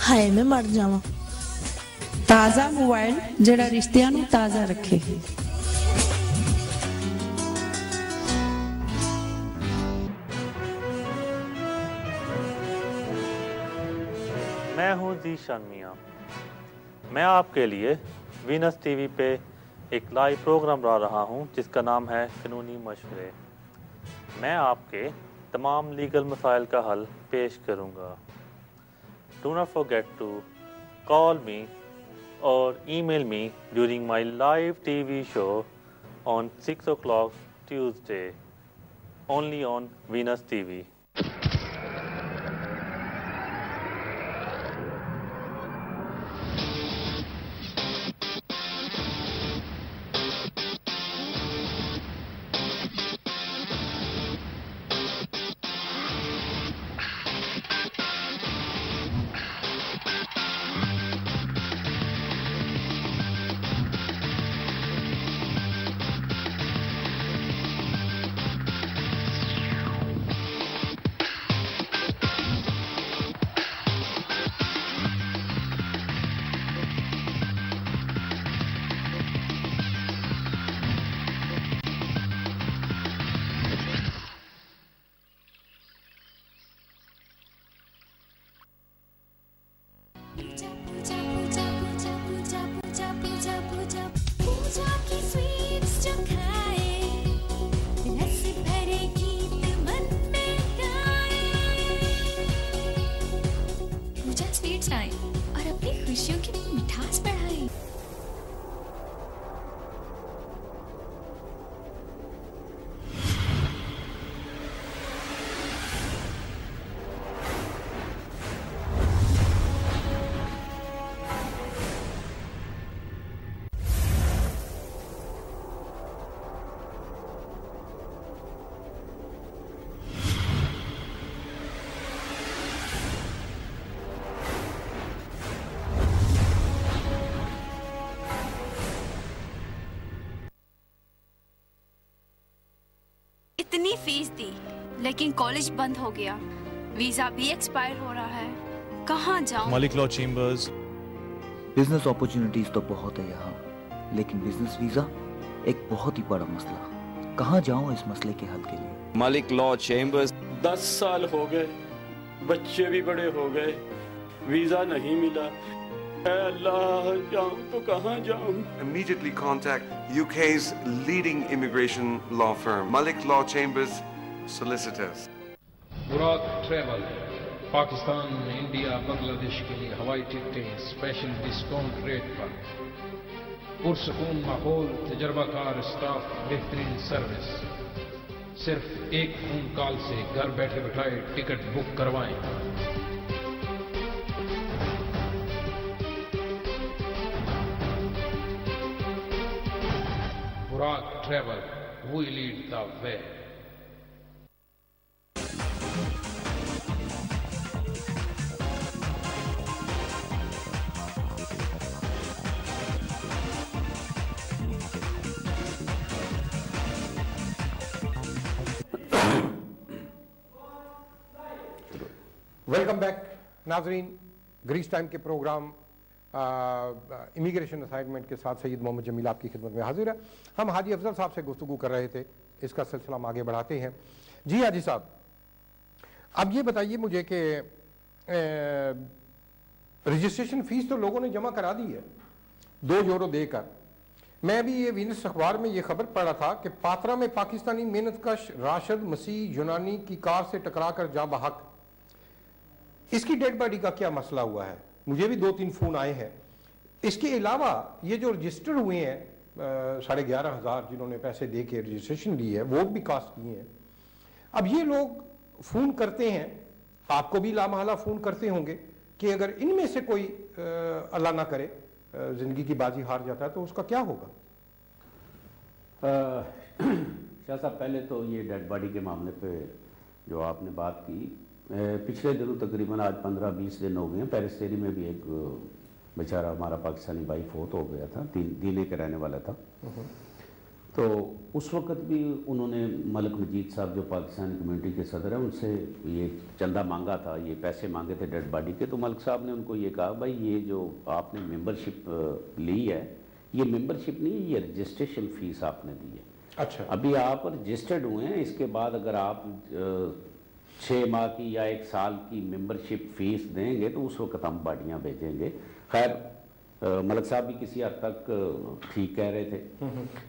ਹਾਏ ਮੈਂ ਮਰ ਜਾਵਾਂ। ਤਾਜ਼ਾ ਮੋਬਾਈਲ ਜਿਹੜਾ ਰਿਸ਼ਤਿਆਂ ਨੂੰ ਤਾਜ਼ਾ ਰੱਖੇ। मैं हूं जीशान मियां। मैं आपके लिए वीनस टीवी पे एक लाइव प्रोग्राम ला रहा हूं जिसका नाम है कानूनी मशवरे। मैं आपके तमाम लीगल मसाइल का हल पेश करूंगा। Do not forget to call me और email me during my live TV show on 6 o'clock Tuesday, only on Venus TV. और अपनी खुशियों की मिठास बढ़ाएं। इतनी फीस दी लेकिन कॉलेज बंद हो गया, वीजा भी एक्सपायर हो रहा है, कहाँ जाऊँ? Malik law chambers. Business opportunities तो बहुत है यहाँ, लेकिन बिजनेस वीजा एक बहुत ही बड़ा मसला। कहाँ जाऊँ इस मसले के हल के लिए? Malik law chambers. 10 साल हो गए, बच्चे भी बड़े हो गए, वीजा नहीं मिला। अल्लाह, जाऊँ तो कहाँ जाऊँ? Immediately contact UK's leading immigration law firm, Malik Law Chambers Solicitors. बुराक ट्रैवल पाकिस्तान, इंडिया, बांग्लादेश के लिए हवाई टिकटें स्पेशल डिस्काउंट रेट पर। पुरसकून माहौल, तजर्बाकार स्टाफ, बेहतरीन सर्विस। सिर्फ एक फोन कॉल से घर बैठे बिठाए टिकट बुक करवाएं। Burak travel, we lead the way. Welcome back नाजरीन। ग्रीस टाइम के प्रोग्राम इमिग्रेशन असाइनमेंट के साथ सैयद मोहम्मद जमील आपकी खिदमत में हाजिर है। हम हाजी अफजल साहब से गुफ्तगू कर रहे थे, इसका सिलसिला हम आगे बढ़ाते हैं। जी हाजी साहब, अब ये बताइए मुझे कि रजिस्ट्रेशन फीस तो लोगों ने जमा करा दी है 2 यूरो देकर। मैं अभी ये वीनस अखबार में ये खबर पढ़ रहा था कि पात्रा में पाकिस्तानी मेहनतकश राशिद मसीह यूनानी की कार से टकरा कर जा बहक। इसकी डेड बॉडी का क्या मसला हुआ है? मुझे भी 2-3 फोन आए हैं। इसके अलावा ये जो रजिस्टर हुए हैं 11,500 जिन्होंने पैसे दे के रजिस्ट्रेशन ली है, वोट भी कास्ट किए हैं। अब ये लोग फोन करते हैं, आपको भी लामहला फोन करते होंगे कि अगर इनमें से कोई अल्लाह ना करे जिंदगी की बाजी हार जाता है तो उसका क्या होगा? शाह साहब, पहले तो ये डेड बॉडी के मामले पे जो आपने बात की, पिछले दिनों तकरीबन आज 15-20 दिन हो गए हैं, पेरिस्टेरी में भी एक बेचारा हमारा पाकिस्तानी भाई फोत हो गया था, दीने के रहने वाला था। तो उस वक्त भी उन्होंने मलिक मजीद साहब जो पाकिस्तानी कम्युनिटी के सदर हैं उनसे ये चंदा मांगा था, ये पैसे मांगे थे डेड बॉडी के। तो मलिक साहब ने उनको ये कहा, भाई ये जो आपने मेंबरशिप ली है, ये मेंबरशिप नहीं है, ये रजिस्ट्रेशन फीस आपने दी है। अच्छा, अभी आप रजिस्टर्ड हुए हैं, इसके बाद अगर आप 6 माह की या 1 साल की मेंबरशिप फीस देंगे तो उस वक्त हम बाडियाँ भेजेंगे। खैर मलिक साहब भी किसी हद तक ठीक कह रहे थे।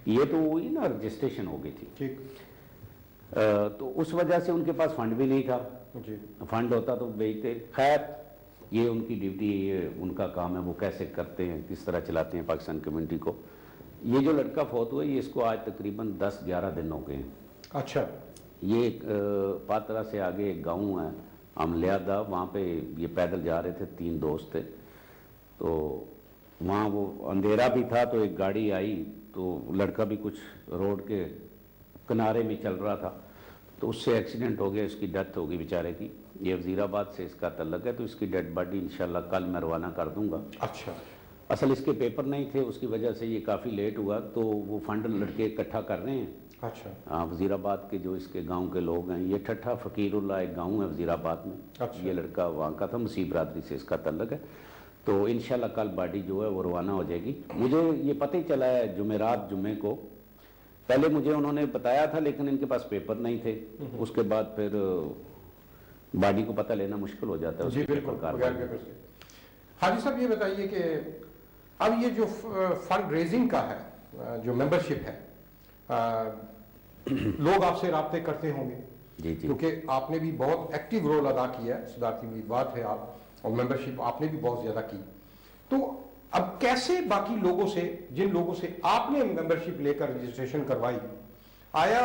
ये तो वही ना, रजिस्ट्रेशन हो गई थी, ठीक। तो उस वजह से उनके पास फंड भी नहीं था जी। फंड होता तो भेजते। खैर ये उनकी ड्यूटी है, ये उनका काम है, वो कैसे करते हैं, किस तरह चलाते हैं पाकिस्तान कम्युनिटी को। ये जो लड़का फौत हुआ, ये इसको आज तकरीबन 10-11 दिन हो गए हैं। अच्छा, ये पात्रा से आगे एक गांव है अमलियादा, वहाँ पे ये पैदल जा रहे थे, 3 दोस्त थे। तो वहाँ वो अंधेरा भी था, तो एक गाड़ी आई, तो लड़का भी कुछ रोड के किनारे में चल रहा था, तो उससे एक्सीडेंट हो गया, इसकी डेथ हो गई बेचारे की। ये वजीराबाद से इसका तल्लक है, तो इसकी डेड बॉडी इंशाल्लाह कल मैं रवाना कर दूंगा। अच्छा, असल इसके पेपर नहीं थे, उसकी वजह से ये काफ़ी लेट हुआ, तो वो फंड लड़के इकट्ठा कर रहे हैं। अच्छा, हाँ, वजीराबाद के जो इसके गांव के लोग हैं, ये ठट्ठा फ़कीरुल्लाह एक गांव है वजीराबाद में। अच्छा। ये लड़का वहाँ का था, मसीह बरादरी से इसका तल्लक है। तो इंशाल्लाह कल बॉडी जो है वो रवाना हो जाएगी। मुझे ये पता ही चला है जुमे को, पहले मुझे उन्होंने बताया था लेकिन इनके पास पेपर नहीं थे। उसके बाद फिर बॉडी को पता लेना मुश्किल हो जाता है। जी बिल्कुल, बगैर पेपर से। हाजी साहब, ये बताइए कि अब ये जो फंड रेजिंग का है, जो मेंबरशिप है, लोग आपसे राब्ते करते होंगे जी जी, क्योंकि आपने भी बहुत एक्टिव रोल अदा किया है, सदारती उम्मीदवार थे आप, और मेंबरशिप आपने भी बहुत ज्यादा की। तो अब कैसे बाकी लोगों से, जिन लोगों से आपने मेंबरशिप लेकर रजिस्ट्रेशन करवाई, आया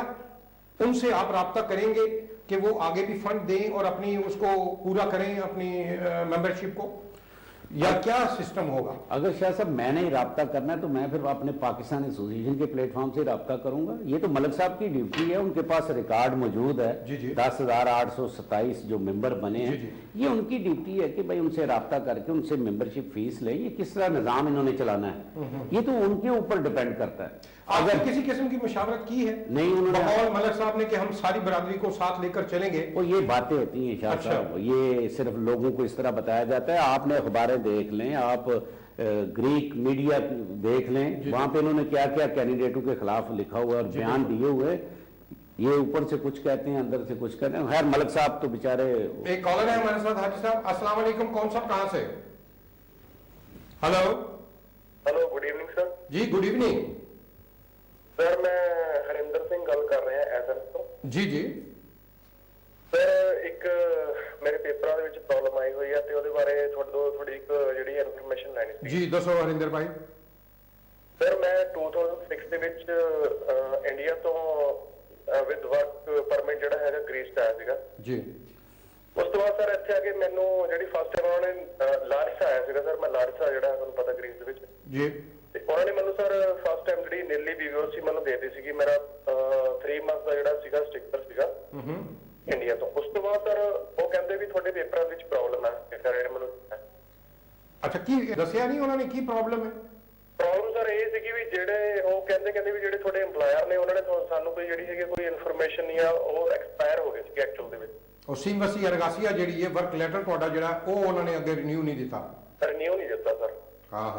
उनसे आप राब्ता करेंगे कि वो आगे भी फंड दें और अपनी उसको पूरा करें, अपनी मेंबरशिप को, या क्या सिस्टम होगा? अगर शाह साहब मैंने ही राब्ता करना है तो मैं फिर अपने पाकिस्तान एसोसिएशन के प्लेटफॉर्म से राब्ता करूंगा। ये तो मलिक साहब की ड्यूटी है, उनके पास रिकॉर्ड मौजूद है। 10,827 जो मेंबर बने हैं, ये उनकी ड्यूटी है कि भाई उनसे राब्ता करके उनसे मेंबरशिप फीस लें। ये किस तरह निजाम इन्होंने चलाना है, ये तो उनके ऊपर डिपेंड करता है। अगर किसी किस्म की मुशावरत की है नहीं उन्होंने, बकौल मलिक साहब ने कि हम सारी बरादरी को साथ लेकर चलेंगे, वो ये बातें होती हैं शाह साहब, ये सिर्फ लोगों को इस तरह बताया जाता है। आपने अखबारें देख लें, आप ग्रीक मीडिया देख लें, वहां पे इन्होंने क्या क्या कैंडिडेटों के खिलाफ लिखा हुआ और बयान दिए हुए। ये ऊपर से कुछ कहते हैं, अंदर से कुछ कहते हैं। खैर मलिक साहब तो बेचारे। एक कॉलर है हमारे साथ। हाजी साहब अस्सलाम वालेकुम, कौन साहब कहां से? Hello hello, good evening sir. जी गुड इवनिंग सर, मैं हरिंदर सिंह गल कर रहे हैं एसएम ਤੋਂ। जी जी सर, ਇੱਕ ਮੇਰੇ ਪੇਪਰਾਂ ਦੇ ਵਿੱਚ ਪ੍ਰੋਬਲਮ ਆਈ ਹੋਈ ਹੈ ਤੇ ਉਹਦੇ ਬਾਰੇ ਤੁਹਾਡੇ ਤੋਂ ਥੋੜੀ ਇੱਕ ਜਿਹੜੀ ਇਨਫੋਰਮੇਸ਼ਨ ਲੈਣੀ ਸੀ। जी दसो हरिंदर भाई। ਸਰ ਮੈਂ 2006 ਦੇ ਵਿੱਚ ਇੰਡੀਆ ਤੋਂ ਵਿਦ ਵਰਕ ਪਰਮਿਟ ਜਿਹੜਾ ਹੈਗਾ ਗ੍ਰੀਸ ਤੇ ਆਇਆ ਸੀਗਾ ਜੀ। ਉਸ ਤੋਂ ਬਾਅਦ ਸਰ ਇੱਥੇ ਆ ਕੇ ਮੈਨੂੰ ਜਿਹੜੀ ਫਸਟ ਟਾਈਮ ਉਹਨਾਂ ਨੇ ਲਾਰਿਸਾ ਆਇਆ ਸੀਗਾ ਸਰ, ਮੈਂ ਲਾਰਿਸਾ ਜਿਹੜਾ ਤੁਹਾਨੂੰ ਪਤਾ ਗ੍ਰੀਸ ਦੇ ਵਿੱਚ ਜੀ, ਤੇ ਉਹਨਾਂ ਨੇ ਮੈਨੂੰ ਸਰ ਫਸਟ ਟਾਈਮ ਜਿਹੜੀ ਨੀਲੀ ਵੀਡੀਓ ਸੀ ਮੈਨੂੰ ਦੇ ਦਿੱਤੀ ਸੀਗੀ। ਮੇਰਾ 3 ਮੰਥ ਦਾ ਜਿਹੜਾ ਸੀਗਾ ਸਟਿੱਕਰ ਸੀਗਾ ਇੰਡੀਆ ਤੋਂ। ਉਸ ਤੋਂ ਬਾਅਦ ਸਰ ਉਹ ਕਹਿੰਦੇ ਵੀ ਤੁਹਾਡੇ ਪੇਪਰਾਂ ਵਿੱਚ ਪ੍ਰੋਬਲਮ ਹੈ ਸਰ ਮੈਨੂੰ। ਅੱਛਾ, ਕੀ ਦੱਸਿਆ ਨਹੀਂ ਉਹਨਾਂ ਨੇ ਕੀ ਪ੍ਰੋਬਲਮ ਹੈ? ਪ੍ਰੋਬਲਮ ਸਰ ਇਹ ਸੀਗੀ ਵੀ ਜਿਹੜੇ ਉਹ ਕਹਿੰਦੇ ਵੀ ਜਿਹੜੇ ਤੁਹਾਡੇ EMPLOYER ਨੇ ਉਹਨਾਂ ਨੇ ਸਾਨੂੰ ਕੋਈ ਜਿਹੜੀ ਹੈਗੀ ਕੋਈ ਇਨਫੋਰਮੇਸ਼ਨ ਨਹੀਂ ਆ ਉਹ ਐਕਸਪਾਇਰ ਹੋ ਗਈ ਸੀ ਐਕਚੁਅਲ ਦੇ ਵਿੱਚ। ਉਹ ਸੀਮਵਸੀ ਅਰਗਾਸੀਆ ਜਿਹੜੀ ਹੈ ਵਰਕ ਲੈਟਰ ਤੁਹਾਡਾ ਜਿਹੜਾ ਉਹ ਉਹਨਾਂ ਨੇ ਅੱਗੇ ਰਿਨਿਊ ਨਹੀਂ ਦਿੱਤਾ। ਰਿਨਿਊ ਨਹੀਂ ਦਿੱਤਾ ਸਰ। ਹਾਂ।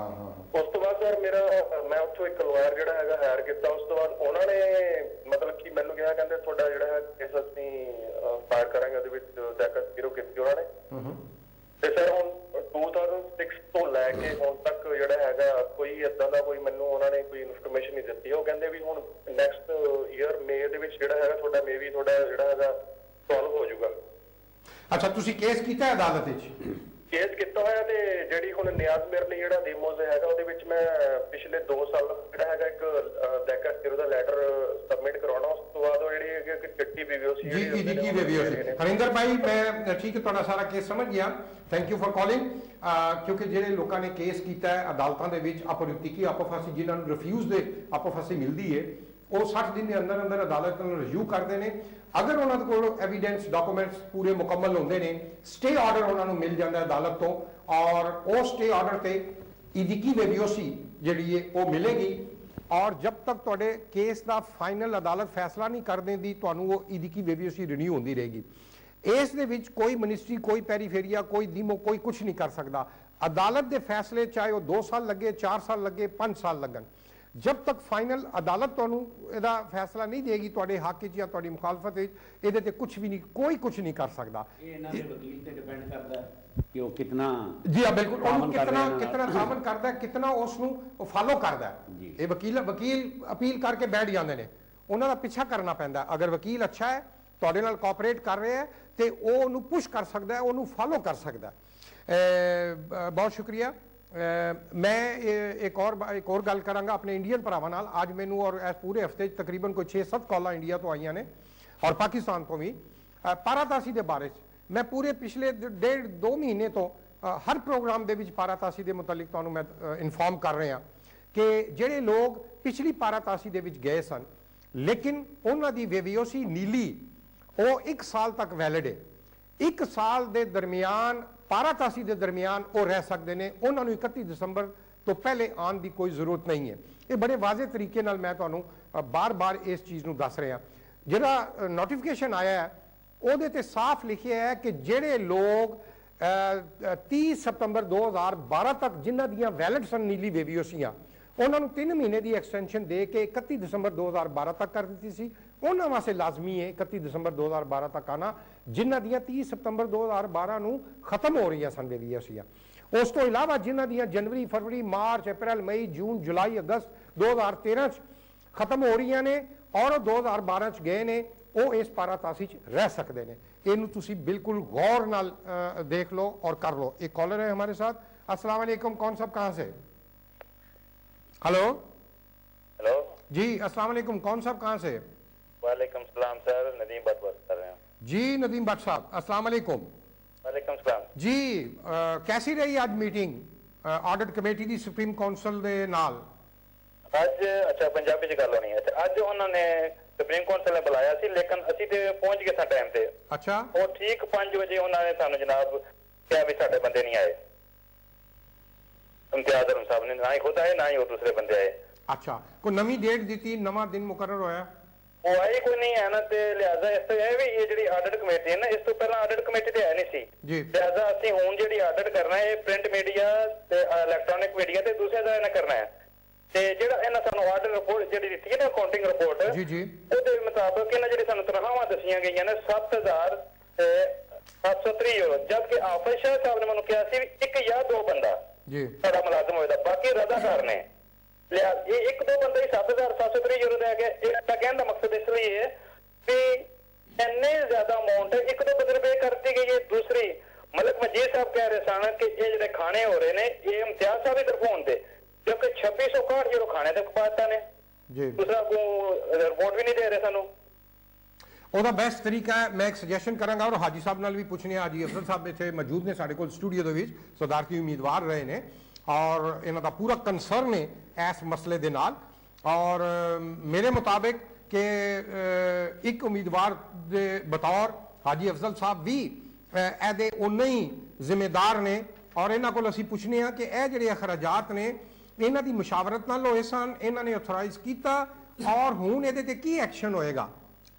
ਉਸ ਤੋਂ ਬਾਅਦ ਸਰ ਮੇਰਾ ਮੈਂ ਉੱਥੋਂ ਇੱਕ ਲਾਇਰ ਜਿਹੜਾ ਹੈਗਾ ਹਾਇਰ ਕੀਤਾ। ਉਸ ਤੋਂ ਬਾਅਦ ਉਹਨਾਂ ਨੇ ਮਤਲਬ ਕਿ ਮੈਨੂੰ ਕਿਹਾ ਕਹਿੰਦੇ ਤੁਹਾਡਾ ਜਿਹੜਾ ਹੈ ਕੇਸ ਅਸੀਂ ਫਾਇਰ ਕਰਾਂਗੇ, ਉਹਦੇ ਵਿੱਚ ਦਰਖਾਸਤ ਜ਼ੀਰੋ ਕੀਤੀ ਉਹਨਾਂ ਨੇ। ਤੇ ਸਰ ਹੁਣ 2006 ਤੋਂ ਲੈ ਕੇ ਹੁਣ ਤੱਕ ਜਿਹੜਾ ਹੈਗਾ ਕੋਈ ਏਦਾਂ ਦਾ ਕੋਈ ਮੈਨੂੰ ਉਹਨਾਂ ਨੇ ਕੋਈ ਇਨਫੋਰਮੇਸ਼ਨ ਨਹੀਂ ਦਿੱਤੀ। ਉਹ ਕਹਿੰਦੇ ਵੀ ਹੁਣ ਨੈਕਸਟ ਈਅਰ ਮਈ ਦੇ ਵਿੱਚ ਜਿਹੜਾ ਹੈਗਾ ਤੁਹਾਡਾ ਮੇਬੀ ਤੁਹਾਡਾ ਜਿਹੜਾ ਹੈਗਾ ਸੋਲਵ ਹੋ ਜਾਊਗਾ। ਅੱਛਾ, ਤੁਸੀਂ ਕੇਸ ਕੀਤਾ ਅਦਾਲਤ ਵਿੱਚ? ਕੇਸ ਕੀਤਾ ਹੋਇਆ ਤੇ ਜਿਹੜੀ ਹੁਣ ਨਿਆਜ਼ ਮੇਰੇ ਲਈ ਜਿਹੜਾ ਦੀਮੋਜ਼ ਹੈਗਾ ਉਹਦੇ ਵਿੱਚ ਮੈਂ ਪਿਛਲੇ 2 ਸਾਲ ਜਿਹੜਾ ਹੈਗਾ ਇੱਕ ਦੈਕਾ ਸਿਰ ਦਾ ਲੈਟਰ ਸਬਮਿਟ ਕਰਾਉਣਾ। ਉਸ ਤੋਂ ਬਾਅਦ ਉਹ ਜਿਹੜੀ ਇੱਕ ਚਿੱਟੀ ਵੀਡੀਓ ਸੀ ਜੀ ਕੀ ਵੀਡੀਓ ਸੀ। ਹਰਿੰਦਰ ਭਾਈ ਮੈਂ ਠੀਕ ਹੈ ਤੁਹਾਡਾ ਸਾਰਾ ਕੇਸ ਸਮਝ ਗਿਆ, ਥੈਂਕ ਯੂ ਫॉर ਕਾਲਿੰਗ। ਕਿਉਂਕਿ ਜਿਹੜੇ ਲੋਕਾਂ ਨੇ ਕੇਸ ਕੀਤਾ ਹੈ ਅਦਾਲਤਾਂ ਦੇ ਵਿੱਚ ਅਪਰਿਤਿਕੀ ਆਪੋਫਾਸੀ ਜਿਨ੍ਹਾਂ ਨੂੰ ਰਿਫਿਊਜ਼ ਦੇ ਆਪੋਫਾਸੀ ਮਿਲਦੀ ਹੈ ਉਹ 60 ਦਿਨ ਦੇ ਅੰਦਰ ਅੰਦਰ ਅਦਾਲਤ ਨੂੰ ਰਿਵਿਊ ਕਰਦੇ ਨੇ। ਅਗਰ ਉਹਨਾਂ ਦੇ ਕੋਲ ਐਵੀਡੈਂਸ ਡਾਕੂਮੈਂਟਸ ਪੂਰੇ ਮੁਕੰਮਲ ਹੁੰਦੇ ਨੇ ਸਟੇ ਆਰਡਰ ਉਹਨਾਂ ਨੂੰ ਮਿਲ ਜਾਂਦਾ ਅਦਾਲਤ ਤੋਂ ਔਰ ਉਹ ਸਟੇ ਆਰਡਰ ਤੇ ਇਦਿਕੀ ਵੇਬੀਓਸੀ ਜਿਹੜੀ ਹੈ ਉਹ ਮਿਲੇਗੀ। ਔਰ ਜਦ ਤੱਕ ਤੁਹਾਡੇ ਕੇਸ ਦਾ ਫਾਈਨਲ ਅਦਾਲਤ ਫੈਸਲਾ ਨਹੀਂ ਕਰ ਦਿੰਦੀ ਤੁਹਾਨੂੰ ਉਹ ਇਦਿਕੀ ਵੇਬੀਓਸੀ ਰਿਨਿਊ ਹੁੰਦੀ ਰਹੇਗੀ। ਇਸ ਦੇ ਵਿੱਚ ਕੋਈ ਮਿਨਿਸਟਰੀ ਕੋਈ ਪੈਰੀਫੇਰੀਆ ਕੋਈ ਦੀਮੋ ਕੋਈ ਕੁਝ ਨਹੀਂ ਕਰ ਸਕਦਾ। ਅਦਾਲਤ ਦੇ ਫੈਸਲੇ ਚਾਹੇ ਉਹ 2 ਸਾਲ ਲੱਗੇ 4 ਸਾਲ ਲੱਗੇ 5 ਸਾਲ ਲੱਗਣ जब तक फाइनल अदालत ਤੁਹਾਨੂੰ ਇਹਦਾ ਫੈਸਲਾ ਨਹੀਂ ਦੇਗੀ ਤੁਹਾਡੇ ਹੱਕ ਵਿੱਚ ਜਾਂ ਤੁਹਾਡੀ ਮੁਖਾਲਫਤ ਵਿੱਚ ਇਹਦੇ ਤੇ ਕੁਝ ਵੀ ਨਹੀਂ ਕੋਈ ਕੁਝ ਨਹੀਂ ਕਰ ਸਕਦਾ। ਇਹ ਇਹਨਾਂ ਦੇ ਵਕੀਲ ਤੇ ਡਿਪੈਂਡ ਕਰਦਾ ਕਿ ਉਹ ਕਿੰਨਾ ਜੀ ਹਾਂ ਬਿਲਕੁਲ ਉਹਨੂੰ ਕਿੰਨਾ ਤਾਮਨ ਕਰਦਾ ਕਿੰਨਾ ਉਸ ਨੂੰ ਫਾਲੋ ਕਰਦਾ। ਇਹ ਵਕੀਲ ਅਪੀਲ ਕਰਕੇ ਬੈਠ ਜਾਂਦੇ ਨੇ ਉਹਨਾਂ ਦਾ ਪਿੱਛਾ ਕਰਨਾ ਪੈਂਦਾ। ਅਗਰ ਵਕੀਲ ਅੱਛਾ ਹੈ ਤੁਹਾਡੇ ਨਾਲ ਕੋਆਪਰੇਟ ਕਰ ਰਿਹਾ ਹੈ ਤੇ ਉਹ ਉਹਨੂੰ ਪੁਸ਼ ਕਰ ਸਕਦਾ ਹੈ ਉਹਨੂੰ ਫਾਲੋ ਕਰ ਸਕਦਾ। ਬਹੁਤ ਸ਼ੁਕਰੀਆ। मैं एक और गल करांगा अपने इंडियन भरावां नाल। अज मैनू और इस पूरे हफ्ते तकरीबन कोई 6-7 कॉलां इंडिया तो आईयां ने और पाकिस्तान तो भी पारातासी के बारे मैं पूरे पिछले 1.5-2 महीने तो हर प्रोग्राम दे विच पारातासी के मुतलिक तुहानूं मैं इनफॉर्म कर रहा कि जिहड़े लोग पिछली पारातासी दे विच गए सन लेकिन उन्हां दी वेवियोसी नीली वो 1 साल तक वैलिड है। 1 साल के दरमियान पारातासी के दरमियान वो रह सकते हैं उन्होंने 31 दिसंबर तो पहले आने की कोई जरूरत नहीं है। ये बड़े वाजे तरीके नाल मैं तुहानूं बार बार इस चीज़ नूं दस रहा। जिहड़ा नोटिफिकेशन आया है उहदे ते साफ लिखिया है कि जिहड़े लोग 30 सितंबर 2012 तक जिन्हां दियां वैलिड सन नीली वेवियोसियां उन्होंने 3 महीने की एक्सटेंशन दे के 31 दिसंबर 2012 तक कर दी सी। उन्होंने वास्ते लाजमी है 31 दिसंबर 2012 तक आना जिन्हां दियां 30 सितंबर 2012 नूं खत्म हो रही सन वेवियोसियां। उस तो इलावा जिन्हां दियां जनवरी फरवरी मार्च अप्रैल मई जून जुलाई अगस्त 2013 खत्म हो रही ने और 2012 गए ने वो इस पारातासी रह सकते हैं। इनू तुसी बिल्कुल गौर नाल देख लो और कर लो। एक कॉलर है हमारे साथ। अस्सलाम वालेकुम, कौन साहब कहाँ से? हेलो हेलो जी अस्सलाम वालेकुम, कौन साहब कहाँ से? वालेकुम सलाम सर, नदीम भट्ट बात कर रहे हैं जी। नदीम भट्ट साहब अस्सलाम वालेकुम। वालेकुम सलाम जी। कैसी रही आज मीटिंग ऑडिट कमेटी दी सुप्रीम काउंसिल दे नाल? ਅੱਜ ਅੱਛਾ ਪੰਜਾਬੀ ਚ ਗੱਲ ਹੋਣੀ ਹੈ। ਅੱਜ ਉਹਨਾਂ ਨੇ ਸੁਪਰੀਮ ਕਾਉਂਸਲ ਨੇ ਬੁਲਾਇਆ ਸੀ ਲੇਕਿਨ ਅਸੀਂ ਤੇ ਪਹੁੰਚ ਗਏ ਸਾਂ ਟਾਈਮ ਤੇ। ਅੱਛਾ ਉਹ ਠੀਕ 5 ਵਜੇ ਉਹਨਾਂ ਨੇ ਸਾਨੂੰ ਜਨਾਬ ਕਿਹਾ ਵੀ ਸਾਡੇ ਬੰਦੇ ਨਹੀਂ ਆਏ। इम्तियाज आलम साहब ने ना ही खुद आए ना ही वो दूसरे बंदे आए। अच्छा कोई नवी डेट दी नवा दिन मुकर्रर होया वो आई कोई नहीं है ना ते लिहाजा इस तो है भी ये जी ऑडिट कमेटी है ना इस तो पहला ऑडिट कमेटी तो है नहीं सी जी। लिहाजा असं हुण जी ऑडिट करना है प्रिंट मीडिया ते इलैक्ट्रॉनिक मीडिया ते दूसरे का इन्हें करना है ते जिहड़ा इन्हें सानू ऑडिट रिपोर्ट जी दी है ना अकाउंटिंग रिपोर्ट जी जी उहदे मुताबिक इन्हें जी सानू तनख्वाहां दसियां गईयां ने 7,730 यूरो जबकि आफिस शाह साहब ने मैनूं कहा सी 1 या 2 बंदा जी साडा मुलाजम होएगा बाकी रजाकार ने लिया ये 1-2 बंदे ही 7,730 यूरो दे गए। इसका कहने का मकसद इसलिए है कि इन्ने ज्यादा अमाउंट 1-2 बंदे पे करती गई है। दूसरी मलिक मजीद साहब कह रहे सन कि ये जो खाने हो रहे हैं ये इम्तियाज साहब की तरफ होने क्योंकि 2661 यूरो खाने तक पाता ने जी दूसरा को रिपोर्ट भी नहीं दे रहे सानू ਉਹਦਾ ਬੈਸਟ ਤਰੀਕਾ ਹੈ ਮੈਂ ਇੱਕ ਸੁਜੈਸ਼ਨ ਕਰਾਂਗਾ ਔਰ ਹਾਜੀ ਸਾਹਿਬ ਨਾਲ ਵੀ ਪੁੱਛਣੇ ਆ ਹਾਜੀ ਅਫਜ਼ਲ ਸਾਹਿਬ ਇੱਥੇ ਮੌਜੂਦ ਨੇ ਸਾਡੇ ਕੋਲ ਸਟੂਡੀਓ ਦੇ ਵਿੱਚ ਸਦਾਰਤੀ ਉਮੀਦਵਾਰ ਰਹੇ ਨੇ ਔਰ ਇਹਨਾਂ ਦਾ ਪੂਰਾ ਕੰਸਰਨ ਹੈ ਇਸ ਮਸਲੇ ਦੇ ਨਾਲ ਔਰ ਮੇਰੇ ਮੁਤਾਬਿਕ ਕਿ ਇੱਕ ਉਮੀਦਵਾਰ ਦੇ ਬਤੌਰ ਹਾਜੀ ਅਫਜ਼ਲ ਸਾਹਿਬ ਵੀ ਇਹਦੇ ਉਨੇ ਹੀ ਜ਼ਿੰਮੇਦਾਰ ਨੇ ਔਰ ਇਹਨਾਂ ਕੋਲ ਅਸੀਂ ਪੁੱਛਨੇ ਆ ਕਿ ਇਹ ਜਿਹੜੇ ਅਖਰਾਜਾਤ ਨੇ ਇਹਨਾਂ ਦੀ ਮੁਸ਼ਾਵਰਤ ਨਾਲ ਹੋਏ ਸਨ ਇਹਨਾਂ ਨੇ ਆਥੋਰਾਈਜ਼ ਕੀਤਾ ਔਰ ਹੁਣ ਇਹਦੇ ਤੇ ਕੀ ਐਕਸ਼ਨ ਹੋਏਗਾ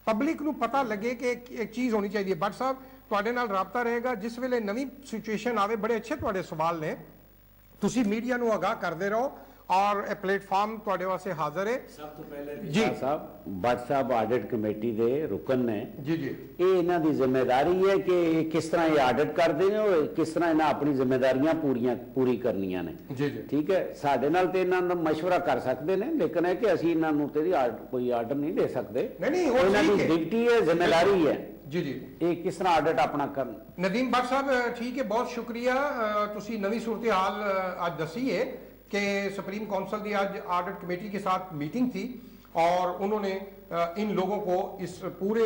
ਪਬਲਿਕ ਨੂੰ ਪਤਾ ਲੱਗੇ ਕਿ ਇੱਕ ਚੀਜ਼ ਹੋਣੀ ਚਾਹੀਦੀ ਹੈ ਬੱਟ ਸਾਹਿਬ ਤੁਹਾਡੇ ਨਾਲ ਰਾਬਤਾ ਰਹੇਗਾ ਜਿਸ ਵੇਲੇ ਨਵੀਂ ਸਿਚੁਏਸ਼ਨ ਆਵੇ ਬੜੇ ਅੱਛੇ ਤੁਹਾਡੇ ਸਵਾਲ ਨੇ ਤੁਸੀਂ ਮੀਡੀਆ ਨੂੰ ਆਗਾਹ ਕਰਦੇ ਰਹੋ और प्लेटफॉर्म ਤੁਹਾਡੇ ਵਾਸਤੇ ਹਾਜ਼ਰ ਹੈ ਸਭ ਤੋਂ ਪਹਿਲੇ ਜੀ ਸਾਹਿਬ ਬੱਟ ਸਾਹਿਬ ਆਡਿਟ ਕਮੇਟੀ ਦੇ ਰੁਕਨ ਨੇ ਜੀ ਜੀ ਇਹ ਇਹਨਾਂ ਦੀ ਜ਼ਿੰਮੇਵਾਰੀ ਹੈ ਕਿ ਇਹ ਕਿਸ ਤਰ੍ਹਾਂ ਇਹ ਆਡਿਟ ਕਰਦੇ ਨੇ ਔਰ ਕਿਸ ਤਰ੍ਹਾਂ ਇਹਨਾਂ ਆਪਣੀ ਜ਼ਿੰਮੇਵਾਰੀਆਂ ਪੂਰੀ ਕਰਨੀਆਂ ਨੇ ਜੀ ਜੀ ਠੀਕ ਹੈ ਸਾਡੇ ਨਾਲ ਤੇ ਇਹਨਾਂ ਦਾ ਮਸ਼ਵਰਾ ਕਰ ਸਕਦੇ ਨੇ ਲੇਕਿਨ ਹੈ ਕਿ ਅਸੀਂ ਇਹਨਾਂ ਨੂੰ ਤੇ ਕੋਈ ਆਰਡਰ ਨਹੀਂ ਦੇ ਸਕਦੇ ਨਹੀਂ ਇਹਨਾਂ ਦੀ ਡਿਊਟੀ ਹੈ ਜ਼ਿੰਮੇਵਾਰੀ ਹੈ ਜੀ ਜੀ ਇਹ ਕਿਸ ਤਰ੍ਹਾਂ ਆਡਿਟ ਆਪਣਾ ਕਰਨ ਨਦੀਮ ਬੱਟ ਸਾਹਿਬ ਠੀਕ ਹੈ ਬਹੁਤ ਸ਼ੁਕਰੀਆ ਤੁਸੀਂ ਨਵੀਂ सूरत हाल आज दसी है कि सुप्रीम काउंसिल की आज ऑडिट कमेटी के साथ मीटिंग थी और उन्होंने इन लोगों को इस पूरे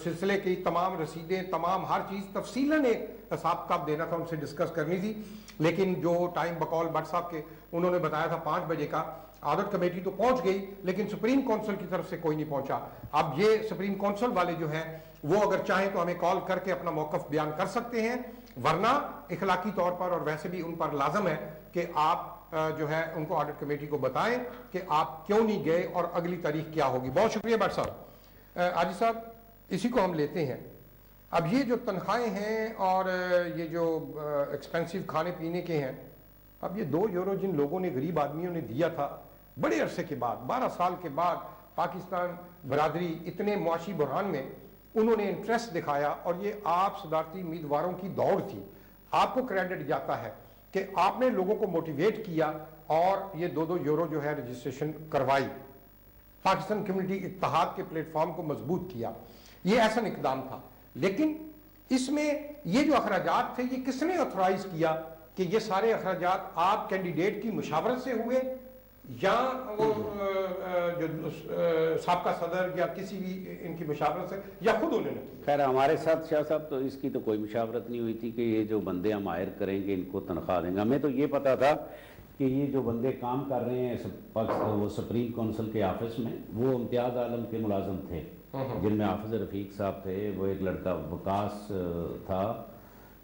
सिलसिले की तमाम रसीदें तमाम हर चीज़ तफसीलन एक हिसाब किताब देना था उनसे डिस्कस करनी थी लेकिन जो टाइम बकौल भट्ट साहब के उन्होंने बताया था 5 बजे का ऑडिट कमेटी तो पहुंच गई लेकिन सुप्रीम काउंसिल की तरफ से कोई नहीं पहुंचा अब ये सुप्रीम काउंसिल वाले जो हैं वो अगर चाहें तो हमें कॉल करके अपना मौक़िफ़ बयान कर सकते हैं वरना इखलाकी तौर पर और वैसे भी उन पर लाजम है कि आप जो है उनको ऑडिट कमेटी को बताएं कि आप क्यों नहीं गए और अगली तारीख क्या होगी बहुत शुक्रिया भट्ट साहब आजी साहब इसी को हम लेते हैं अब ये जो तनख्वाहें हैं और ये जो एक्सपेंसिव खाने पीने के हैं अब ये 2 यूरो जिन लोगों ने गरीब आदमियों ने दिया था बड़े अरसे के बाद 12 साल के बाद पाकिस्तान बरादरी इतने मुआशी बुरहान में उन्होंने इंटरेस्ट दिखाया और ये आप सदारती उम्मीदवारों की दौड़ थी आपको क्रेडिट जाता है कि आपने लोगों को मोटिवेट किया और ये 2-2 यूरो जो है रजिस्ट्रेशन करवाई पाकिस्तान कम्युनिटी इत्तेहाद के प्लेटफॉर्म को मजबूत किया ये ऐसा इकदाम था लेकिन इसमें ये जो अखराजात थे ये किसने ऑथराइज किया कि ये सारे अखराजात आप कैंडिडेट की मुशावरत से हुए या वो जो साबका सदर या किसी भी इनकी मुशावरत से या खुद उन्होंने की खैर हमारे साथ शाह साहब तो इसकी तो कोई मुशावरत नहीं हुई थी कि ये जो बंदे हम हायर करेंगे इनको तनख्वाह देंगे हमें तो ये पता था कि ये जो बंदे काम कर रहे हैं वो सुप्रीम काउंसिल के ऑफिस में वो इम्तियाज़ आलम के मुलाजम थे जिनमें हाफिज रफ़ीक साहब थे वो एक लड़का वकास था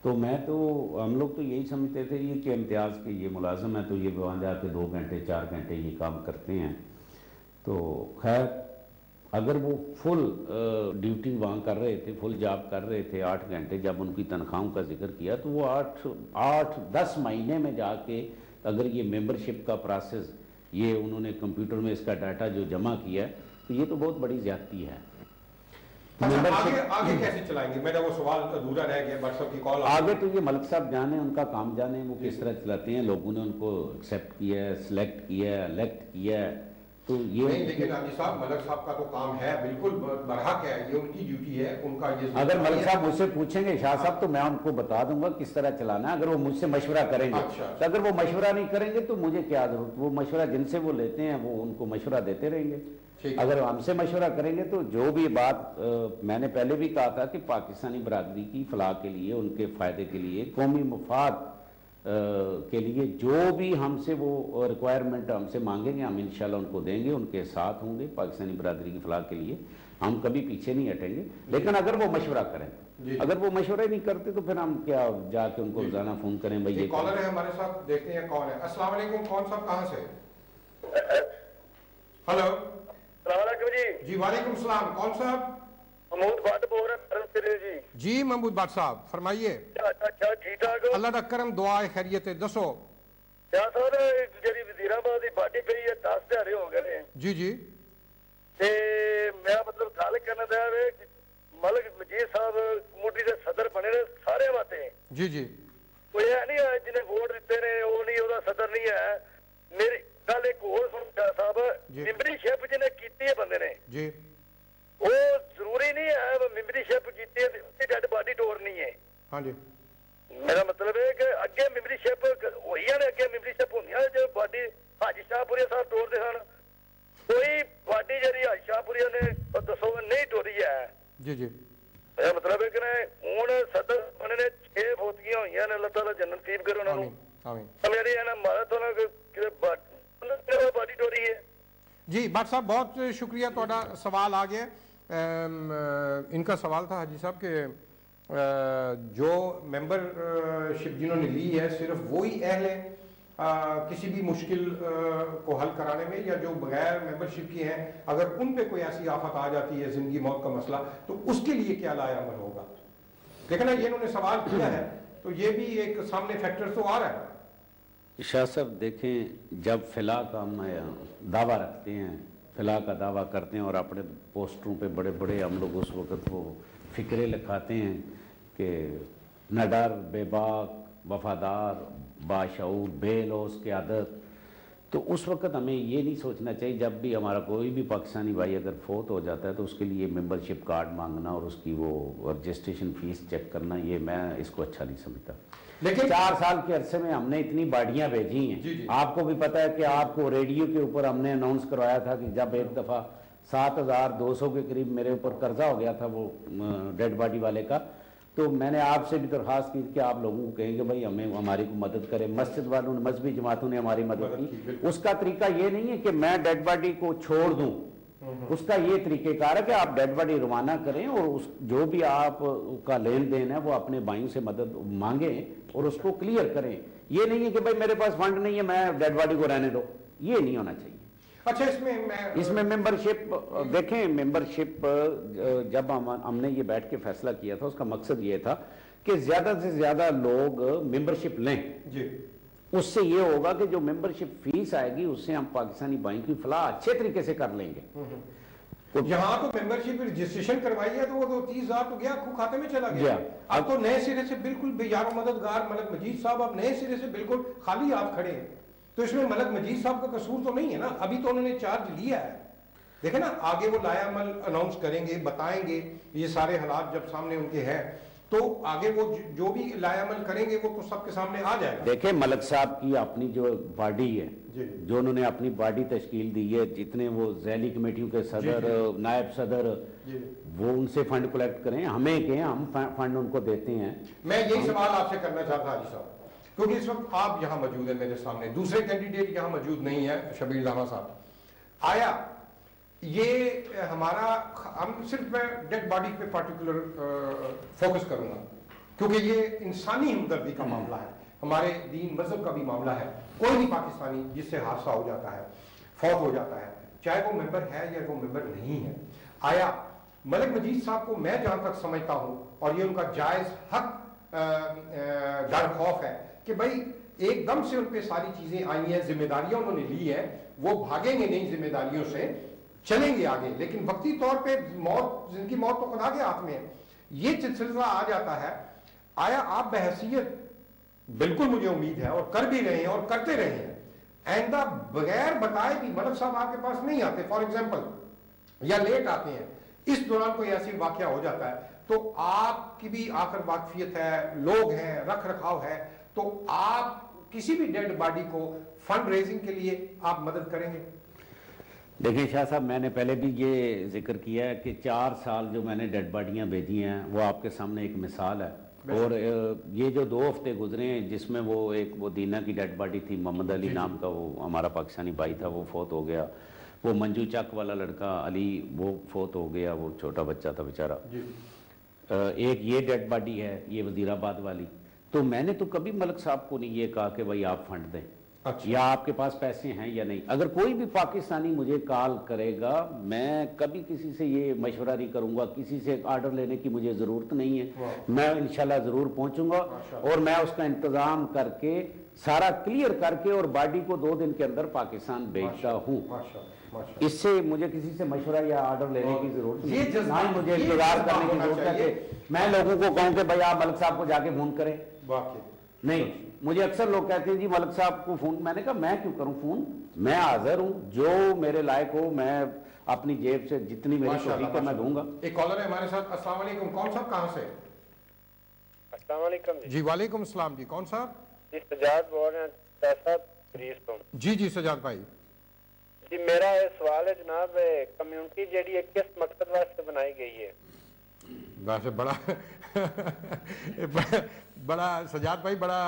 तो मैं तो हम लोग तो यही समझते थे ये कि इम्तियाज़ के ये मुलाजम है तो ये वहाँ जाके 2 घंटे 4 घंटे ये काम करते हैं तो खैर अगर वो फुल ड्यूटी वहाँ कर रहे थे फुल जॉब कर रहे थे 8 घंटे जब उनकी तनख्वाहों का जिक्र किया तो वो 8-10 महीने में जाके अगर ये मेंबरशिप का प्रोसेस ये उन्होंने कंप्यूटर में इसका डाटा जो जमा किया है तो ये तो बहुत बड़ी ज़्यादती है आगे कैसे चलाएंगे मेरा वो सवाल अधूरा रह गया व्हाट्सएप की कॉल आगे तो ये मलिक साहब जाने उनका काम जाने वो किस तरह चलाते हैं लोगों ने उनको एक्सेप्ट किया है सिलेक्ट किया है इलेक्ट किया है तो ये नहीं लेकिन हाजी साहब मलिक साहब का तो काम है बिल्कुल बरहक है ये उनकी ड्यूटी है उनका ये अगर मलिक साहब मुझसे पूछेंगे शाह साहब तो मैं उनको बता दूंगा किस तरह चलाना है अगर वो मुझसे मशवरा करेंगे तो अगर वो मशवरा नहीं करेंगे तो मुझे क्या जरूरत वो मशवरा जिनसे वो लेते हैं वो उनको मशवरा देते रहेंगे अगर हमसे मशवरा करेंगे तो जो भी बात मैंने पहले भी कहा था कि पाकिस्तानी बरादरी की फलाह के लिए उनके फ़ायदे के लिए कौमी मफाद के लिए जो भी हमसे वो रिक्वायरमेंट हमसे मांगेंगे हम इंशाल्लाह उनको देंगे उनके साथ होंगे पाकिस्तानी बरादरी की फलाह के लिए हम कभी पीछे नहीं हटेंगे लेकिन अगर वो मशवरा करें अगर वो मशवरा ही नहीं करते तो फिर हम क्या जाके उनको रोजाना फ़ोन करें भाई ये कॉलर है हमारे साथ देखते हैं कौन है अस्सलाम वालेकुम कौन साहब कहाँ से हेलो जी वालेकुम सलाम कौन साहब महमूद भट्ट बोल रहे जी जी महमूद भट्ट साहब फरमाइए अच्छा ठीक ठाक अल्लाह दा करम दुआ है खैरियत है दसो क्या सर जी वजीराबाद की पार्टी पई है 10 दिहाड़े हो गए जी जी ते मैं मतलब गल करना था मलिक मजीद साहब कमेटी के सदर बने ने सारे वास्ते जी जी कोई है नहीं है जिन्हें वोट दिते ने वो नहीं ओदा सदर नहीं है मेरी गल एक होर सुन साहब मेंबरशिप जिन्हें कीती है बंदे ने जी वो जरूरी नहीं है मेंबरशिप कीती है डेड बॉडी तोड़नी है हाँ जी मेरा मतलब है कि अगे मेंबरशिप होई है अगे मेंबरशिप होंदी है जो बॉडी हाजी शाहपुरी साहब तोड़ते हैं, कोई पार्टी जी हाजी शाहपुरी ने दसो नहीं तोड़ी है जी जी। मतलब है कि हूँ सदर बने ने 6 फौतगियां हुई ने, अल्लाह ताला जन्नत नसीब करे उन्होंने। मेरी है ना मारा तो ना पार्टी तोड़ी है जी। भट्ट साहब बहुत शुक्रिया, ਤੁਹਾਡਾ सवाल आ गया। इनका सवाल था हाजी साहब के जो मेंबरशिप जिन्होंने ली है सिर्फ वो ही अहल है किसी भी मुश्किल को हल कराने में, या जो बगैर मेंबरशिप की हैं अगर उन पे कोई ऐसी आफत आ जाती है जिंदगी मौत का मसला, तो उसके लिए क्या लाएअमल होगा? देखना ये इन्होंने सवाल किया है, तो ये भी एक सामने फैक्टर तो आ रहा है। शाह साहब देखें, जब फिला का हम दावा रखते हैं, फिला का दावा करते हैं और अपने पोस्टरों पे बड़े बड़े हम लोग उस वक़्त वो फ़िक्रे लिखाते हैं कि नडर, बेबाक, वफादार, बाशऊर, बेलौस की आदत, तो उस वक़्त हमें ये नहीं सोचना चाहिए जब भी हमारा कोई भी पाकिस्तानी भाई अगर फोत हो जाता है तो उसके लिए मेंबरशिप कार्ड मांगना और उसकी वो रजिस्ट्रेशन फ़ीस चेक करना, ये मैं इसको अच्छा नहीं समझता। लेकिन 4 साल के अरसे में हमने इतनी बाड़ियाँ भेजी हैं। आपको भी पता है कि आपको रेडियो के ऊपर हमने अनाउंस करवाया था कि जब एक दफ़ा 7,200 के करीब मेरे ऊपर कर्जा हो गया था वो डेड बॉडी वाले का, तो मैंने आपसे भी दरख्वास्त की कि आप लोगों को कहेंगे भाई हमें हमारी को मदद करें। मस्जिद वालों ने, मजहबी जमातों ने हमारी मदद की। उसका तरीका ये नहीं है कि मैं डेड बॉडी को छोड़ दूं, उसका ये तरीक़ेकार है कि आप डेड बॉडी रवाना करें और उस जो भी आप का लेन देन है वो अपने भाइयों से मदद मांगें और उसको क्लियर करें। ये नहीं है कि भाई मेरे पास फंड नहीं है मैं डेड बॉडी को रहने दो, ये नहीं होना चाहिए। अच्छा, इसमें मेंबरशिप देखें, मेंबरशिप जब हमने ये बैठ के फैसला किया था उसका मकसद ये था कि ज्यादा से ज्यादा लोग मेंबरशिप लें जी। उससे ये होगा कि जो मेंबरशिप फीस आएगी उससे हम पाकिस्तानी भाइयों की फलाह अच्छे तरीके से कर लेंगे। तो यहाँ तो मेंबरशिप रजिस्ट्रेशन करवाई है तो वो 30,000 तो गया खूब खाते में चला गया। अब तो नए सिरे से बिल्कुल बेयारो मददगार मलक मजीद साहब अब नए सिरे से बिल्कुल खाली आप खड़े हैं, तो इसमें मलक मजीद साहब का कसूर तो नहीं है ना? अभी तो उन्होंने चार्ज लिया है। देखे ना, आगे वो लायामल अनाउंस करेंगे, बताएंगे ये सारे हालात जब सामने उनके हैं, तो आगे वो जो भी लायामल करेंगे वो तो सबके सामने आ जाएगा। देखें, मलक साहब की अपनी जो बॉडी है, जो उन्होंने अपनी बॉडी तश्कील दी है, जितने वो जैली कमेटियों के सदर, नायब सदर, वो उनसे फंड कलेक्ट करें, हमें कहें, हम फंड उनको देते हैं। मैं यही सवाल आपसे करना चाहता हाजी साहब, क्योंकि इस वक्त आप यहाँ मौजूद है मेरे सामने, दूसरे कैंडिडेट यहाँ मौजूद नहीं है, शबीर लामा साहब आया, ये हमारा, हम सिर्फ मैं डेड बॉडी पे पार्टिकुलर फोकस करूंगा क्योंकि ये इंसानी हमदर्दी का मामला है, हमारे दीन मजहब का भी मामला है। कोई भी पाकिस्तानी जिससे हादसा हो जाता है, फौत हो जाता है, चाहे वो मेंबर है या वो मेंबर नहीं है, आया मलिक मजीद साहब को मैं जहां तक समझता हूं और ये उनका जायज हक डर खौफ है कि भाई एकदम से उन पे सारी चीजें आई हैं, जिम्मेदारियां उन्होंने ली है, वो भागेंगे नहीं जिम्मेदारियों से, चलेंगे आगे, लेकिन वक्ती तौर पे मौत, जिनकी मौत तो खुदा के हाथ में है, ये सिलसिला आ जाता है। आया आप बहैसियत, बिल्कुल मुझे उम्मीद है और कर भी रहे हैं और करते रहे हैं, आइंदा बगैर बताए भी मलिक साहब आपके पास नहीं आते फॉर एग्जाम्पल, या लेट आते हैं, इस दौरान कोई ऐसी वाकया हो जाता है, तो आपकी भी आखिर वाकफियत है, लोग हैं, रख रखाव है, तो आप किसी भी डेड बॉडी को फंड रेजिंग के लिए आप मदद करेंगे? देखिए शाह साहब, मैंने पहले भी ये जिक्र किया है कि 4 साल जो मैंने डेड बॉडियाँ भेजी हैं वो आपके सामने एक मिसाल है। और ये जो 2 हफ्ते गुजरे हैं जिसमें वो एक वो दीना की डेड बॉडी थी, मोहम्मद अली नाम का वो हमारा पाकिस्तानी भाई था, वो फोत हो गया। वो मंजू चक वाला लड़का अली, वो फोत हो गया, वो छोटा बच्चा था बेचारा। एक ये डेड बॉडी है, ये वजीराबाद वाली। तो मैंने तो कभी मलिक साहब को नहीं ये कहा कि भाई आप फंड दें, या आपके पास पैसे हैं या नहीं। अगर कोई भी पाकिस्तानी मुझे कॉल करेगा, मैं कभी किसी से ये मशवरा नहीं करूंगा, किसी से आर्डर लेने की मुझे ज़रूरत नहीं है, मैं इंशाल्लाह ज़रूर पहुंचूंगा और मैं उसका इंतज़ाम करके सारा क्लियर करके और बॉडी को 2 दिन के अंदर पाकिस्तान भेजता हूँ। इससे मुझे किसी से मशवरा या आर्डर लेने की जरूरत नहीं है, ना ही मुझे इंतजार करने की जरूरत है कि मैं लोगों को कहूँ कि भाई आप मलिक साहब को जाके फोन करें। नहीं, मुझे अक्सर लोग कहते हैं जी मलिक साहब को फोन, मैंने कहा मैं क्यों करूं फोन, मैं हाजिर हूं, जो मेरे लायक हो मैं अपनी जेब से जितनी मेरी तौफीक है मैं दूंगा। एक कॉलर है हमारे साथ। अस्सलाम वालेकुम, कौन साहब कहां से? अस्सलाम वालेकुम जी। वालेकुम सलाम जी, कौन साहब? जी सजाद बोल रहे हैं साहब, जी जी सजाद भाई जी, मेरा सवाल है जनाब, कम्युनिटी जेडी है किस मकसद वास्ते बनाई गई है? वैसे बड़ा बड़ा सजाद भाई बड़ा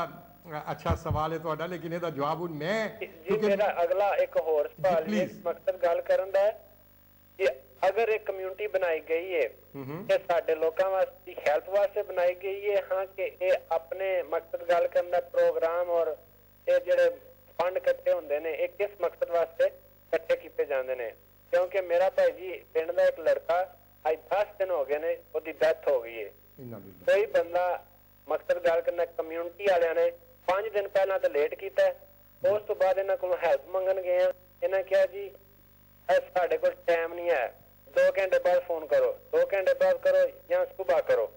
अच्छा सवाल है ਤੁਹਾਡਾ, लेकिन ਇਹਦਾ जवाब हूं मैं जी मेरा अगला एक और सवाल है, मकसद गल करन दा है कि अगर एक कम्युनिटी बनाई गई है कि साडे लोकां वास्ते हेल्प वास्ते बनाई गई है, हां कि ये अपने मकसद गल करन दा प्रोग्राम और ये जेड़े फंड इकट्ठे होंदे ने ये किस मकसद वास्ते इकट्ठे कीते जांदे ने? क्योंकि मेरा भाई जी पिंड दा एक लड़का आज 10 दिन हो गए ने ओदी डेथ हो गई है। कोई बंदा मकसद गल करना कम्युनिटी वालियां ने 5 दिन पहला तो लेट किया, उस तो बाद इन्हां कोलों हेल्प मंगन गए, इन्हां कहा जी साडे कोल टाइम नहीं है, 2 घंटे बाद फोन करो, 2 घंटे बाद करो या सुबह करो।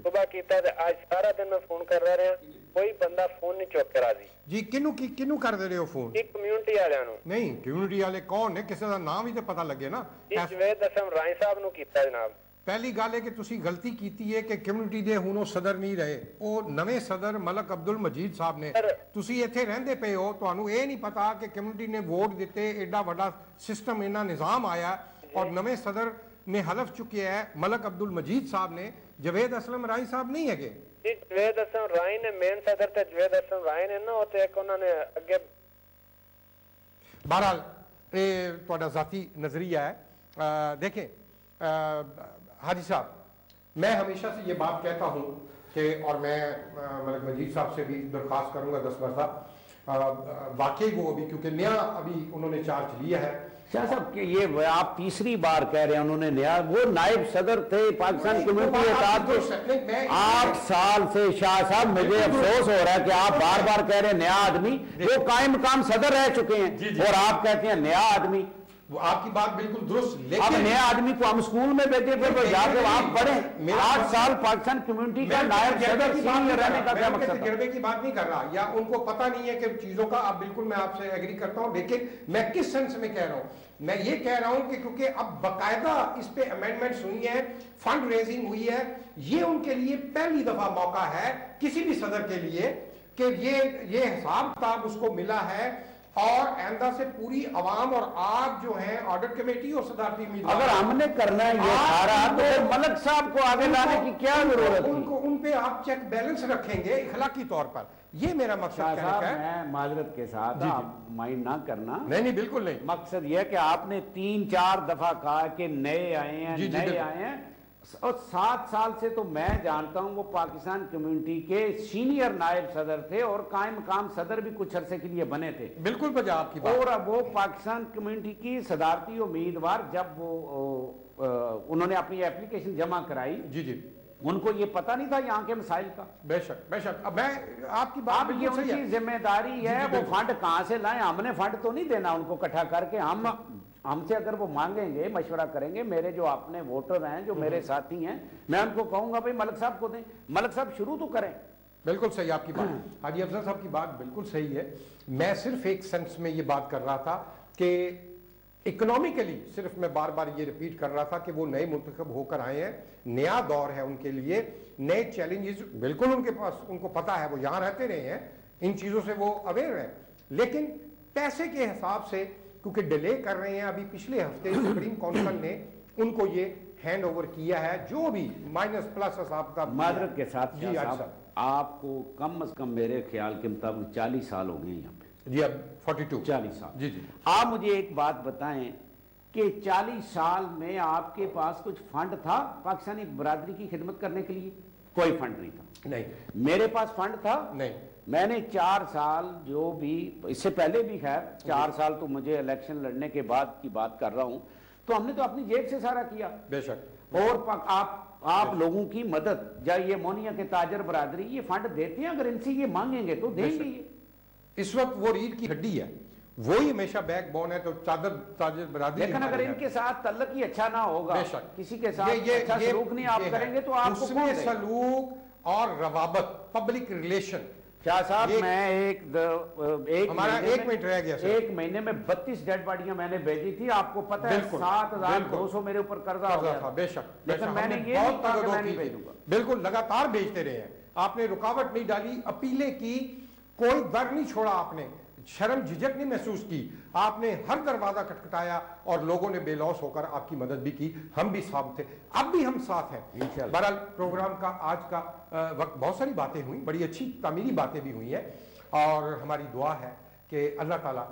सुबह किया तो आज सारा दिन मैं फोन कर रहा, कोई बंदा फोन नहीं चुक के राजी। जी किनू कर दे रहे हो फोन? कम्युनिटी वालियां नूं। नहीं कम्युनिटी वाले कौन ने, किसी का नाम ही तो पता लगे ना। जवेद असलम राय साहब नूं कीता जनाब। पहली गल है कि तुसी गलती की है कि कम्युनिटी दे हुण सदर नहीं रहे, वो नवे सदर मलक अब्दुल मजीद साहब ने। तुसी इत्थे रहिंदे पे हो, तुहानू ये नहीं पता कि कम्युनिटी ने वोट दिते, एडा वड्डा सिस्टम इन्ना निज़ाम आया और नवे सदर ने हलफ चुके है मलक अब्दुल मजीद साहब ने, जवेद असलम राय साहब नहीं है। जवेद असलम राय ने मेन सदर ते जवेद असलम राय ने ना होते एक उन्होंने अगे। बहरहाल ये तुहाडा ज़ाती नजरिया है। देखें हाजी साहब, मैं हमेशा से ये बात कहता हूँ कि, और मैं मलक मजीद साहब से भी दरख्वास्त करूँगा 10 मरतबा, वाकई वो अभी क्योंकि नया अभी उन्होंने चार्ज लिया है। शाह साहब कि ये आप तीसरी बार कह रहे हैं उन्होंने नया, वो नायब सदर थे पाकिस्तान कम्युनिटी के 8 साल से। शाह साहब मुझे अफसोस हो रहा है कि आप बार बार कह रहे हैं नया आदमी, वो कायम मकाम सदर रह चुके हैं और आप कहते हैं नया आदमी। वो आपकी बात बिल्कुल दुरुस्त, लेकिन अब नए आदमी को हम स्कूल में भेजे, फिर वो जाके आप पढ़े। 8 साल पाकिस्तान कम्युनिटी का नायब सदर सीनियर रहने का क्या मकसद? तजर्बे की बात नहीं कर रहा, या उनको पता नहीं है कि चीजों का। आप बिल्कुल, मैं आपसे एग्री करता हूं, लेकिन मैं किस सेंस में कह रहा हूं? मैं ये कह रहा हूं कि क्योंकि अब बकायदा इस पे अमेंडमेंट्स हुई है, फंड रेजिंग हुई है, ये उनके लिए पहली दफा मौका है किसी भी सदर के लिए कि ये हिसाब किताब उसको मिला है और आइंदा से पूरी अवाम और आप जो है ऑडिट कमेटी और सदारती अगर हमने करना है ये सारा, तो मलक साहब को आगे लाने की क्या जरूरत है? उनको उन पे आप चेक बैलेंस रखेंगे इखलाकी तौर पर, ये मेरा मकसद है। मैं माजरत के साथ, आप माइंड ना करना। नहीं बिल्कुल नहीं। मकसद यह कि आपने 3-4 दफा कहा कि नए आए हैं, नए आए हैं, और 7 साल से तो मैं जानता हूं वो पाकिस्तान कम्युनिटी के सीनियर नायब सदर थे और कायम मकाम सदर भी कुछ अरसे के लिए बने थे। बिल्कुल बजा आपकी बात। और अब वो पाकिस्तान कम्युनिटी की सदारती उम्मीदवार जब वो उन्होंने अपनी एप्लीकेशन जमा कराई, जी उनको ये पता नहीं था यहाँ के मसाइल का। बेशक अब मैं आपकी बात, ये उनकी जिम्मेदारी है, वो फंड कहाँ से लाए? हमने फंड तो नहीं देना उनको इकट्ठा करके। हमसे अगर वो मांगेंगे, मशवरा करेंगे, मेरे जो अपने वोटर हैं, जो मेरे साथी हैं, मैं उनको कहूंगा भाई मलक साहब को दें, मलक साहब शुरू तो करें। बिल्कुल सही आपकी बात, हाजी अफजल साहब की बात बिल्कुल सही है। मैं सिर्फ एक सेंस में ये बात कर रहा था कि इकोनॉमिकली, सिर्फ मैं बार बार ये रिपीट कर रहा था कि वो नए मुंतखब होकर आए हैं, नया दौर है उनके लिए, नए चैलेंजेस बिल्कुल उनके पास, उनको पता है, वो यहाँ रहते रहे हैं, इन चीज़ों से वो अवेयर हैं, लेकिन पैसे के हिसाब से क्योंकि डिले कर रहे हैं। अभी पिछले हफ्ते सुप्रीम काउंसिल ने उनको ये हैंड ओवर किया है, जो भी माइनस प्लस हिसाब का। माजरत के साथ जी आपको कम से कम मेरे ख्याल के मुताबिक 40 साल हो गए यहाँ पे। जी अब 42 40 साल। जी आप मुझे एक बात बताएं कि 40 साल में आपके पास कुछ फंड था पाकिस्तानी बरादरी की खिदमत करने के लिए? कोई फंड नहीं था। नहीं। मेरे पास फंड था? नहीं। मैंने 4 साल जो भी, इससे पहले भी खैर 4 साल तो मुझे इलेक्शन लड़ने के बाद की बात कर रहा हूं, तो हमने तो अपनी जेब से सारा किया। बेशक। और आप लोगों की मदद, या ये मोनिया के ताजर बरादरी ये फंड देते हैं, अगर इनसे ये मांगेंगे तो देंगे ये। इस वक्त वो रीढ़ की हड्डी है, वो ही हमेशा बैकबोन है, तो ताजर बरादरी। लेकिन अगर इनके साथ तल्लक ही अच्छा ना होगा, किसी के साथ अच्छा सलूक नहीं आप करेंगे तो आपको कौन देगा? सलूक और रवाबत, पब्लिक रिलेशन। क्या साहब, मैं एक हमारा 1 मिनट रह गया। 1 महीने में 32 डेड बॉडियां मैंने भेजी थी, आपको पता है 7,200 मेरे ऊपर कर्जा हो गया था। बेशक, लेकिन मैंने ये बहुत मैं नहीं भेजूंगा। बिल्कुल लगातार भेजते रहे हैं, आपने रुकावट नहीं डाली, अपीलें की, कोई दर नहीं छोड़ा आपने। शर्म झिझक नहीं महसूस की, आपने हर दरवाजा खटखटाया और लोगों ने बेलौस होकर आपकी मदद भी की। हम भी साथ थे, अब भी हम साथ हैं। बहरहाल प्रोग्राम का आज का वक्त बहुत सारी बातें हुई, बड़ी अच्छी तामीरी बातें भी हुई हैं और हमारी दुआ है कि अल्लाह ताला,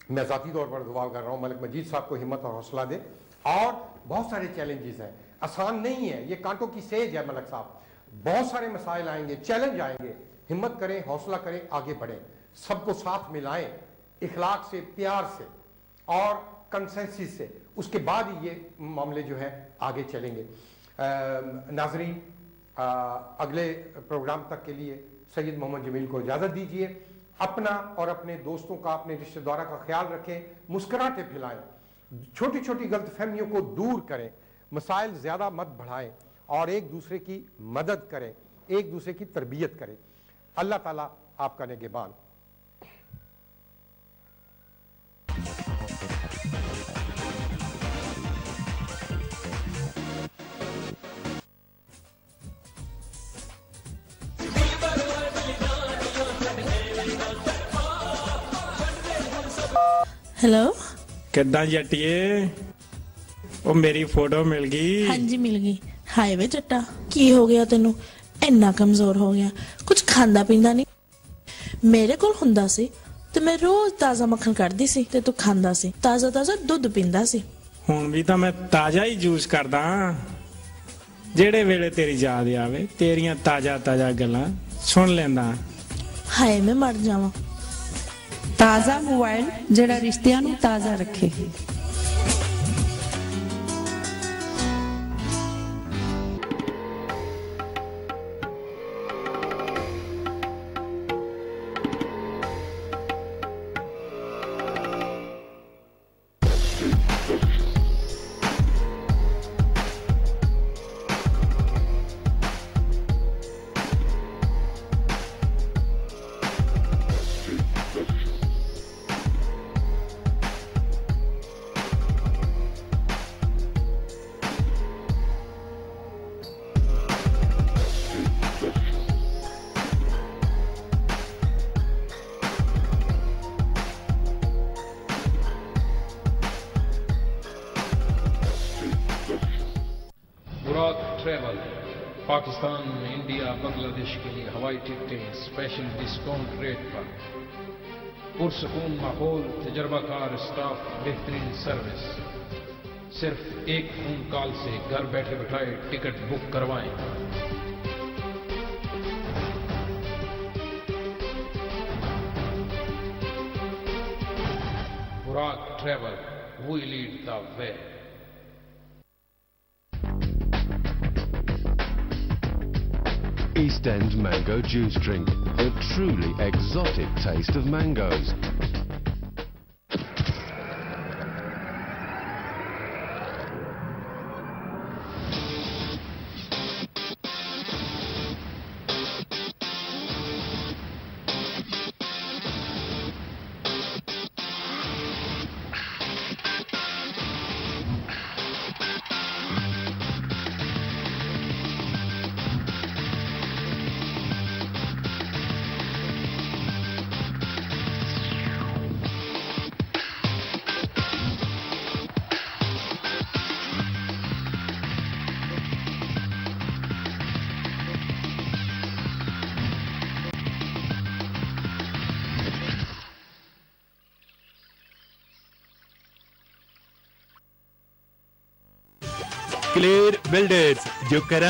मैं ज़ाती तौर पर दुआ कर रहा हूँ, मलिक मजीद साहब को हिम्मत और हौसला दे। और बहुत सारे चैलेंजेस हैं, आसान नहीं है, ये कांटों की सेज है मलिक साहब, बहुत सारे मसाइल आएंगे, चैलेंज आएंगे। हिम्मत करें, हौसला करें, आगे बढ़ें, सबको साथ मिलाएं, इखलाक से, प्यार से और कंसेंसस से, उसके बाद ही ये मामले जो है आगे चलेंगे। नाजरीन, अगले प्रोग्राम तक के लिए सैयद मोहम्मद जमील को इजाज़त दीजिए। अपना और अपने दोस्तों का, अपने रिश्तेदारों का ख्याल रखें, मुस्कुराते फैलाएं, छोटी छोटी गलतफहमियों को दूर करें, मसाइल ज़्यादा मत बढ़ाएं और एक दूसरे की मदद करें, एक दूसरे की तरबियत करें। अल्लाह ताला आपका निगहबान। हेलो, किद्दां जट्टिए, ओ मेरी फोटो मिल गई? हाँ जी मिल गई। हाय वे जट्टा, की हो गया तेनू? ਇੰਨਾ ਕਮਜ਼ੋਰ ਹੋ ਗਿਆ, ਕੁਝ ਖਾਂਦਾ ਪੀਂਦਾ ਨਹੀਂ। ਮੇਰੇ ਕੋਲ ਹੁੰਦਾ ਸੀ ਤੇ ਮੈਂ ਰੋਜ਼ ਤਾਜ਼ਾ ਮੱਖਣ ਕੱਢਦੀ ਸੀ ਤੇ ਤੂੰ ਖਾਂਦਾ ਸੀ, ਤਾਜ਼ਾ ਤਾਜ਼ਾ ਦੁੱਧ ਪੀਂਦਾ ਸੀ। ਹੁਣ ਵੀ ਤਾਂ ਮੈਂ ਤਾਜ਼ਾ ਹੀ ਜੂਸ ਕਰਦਾ, ਜਿਹੜੇ ਵੇਲੇ ਤੇਰੀ ਯਾਦ ਆਵੇ ਤੇਰੀਆਂ ਤਾਜ਼ਾ ਤਾਜ਼ਾ ਗੱਲਾਂ ਸੁਣ ਲੈਂਦਾ। ਹਾਏ ਮੈਂ ਮਰ ਜਾਵਾਂ। ਤਾਜ਼ਾ ਮੋਬਾਈਲ ਜਿਹੜਾ ਰਿਸ਼ਤਿਆਂ ਨੂੰ ਤਾਜ਼ਾ ਰੱਖੇ। ट्रैवल पाकिस्तान, इंडिया, बांग्लादेश के लिए हवाई टिकटें स्पेशल डिस्काउंट रेट पर, पुरसकून माहौल, तजर्बाकार स्टाफ, बेहतरीन सर्विस। सिर्फ एक फोन कॉल से घर बैठे बैठाए टिकट बुक करवाएं। Burak travel, we lead the way. East End Mango Juice Drink, a truly exotic taste of mangoes. Clear builders, जो करा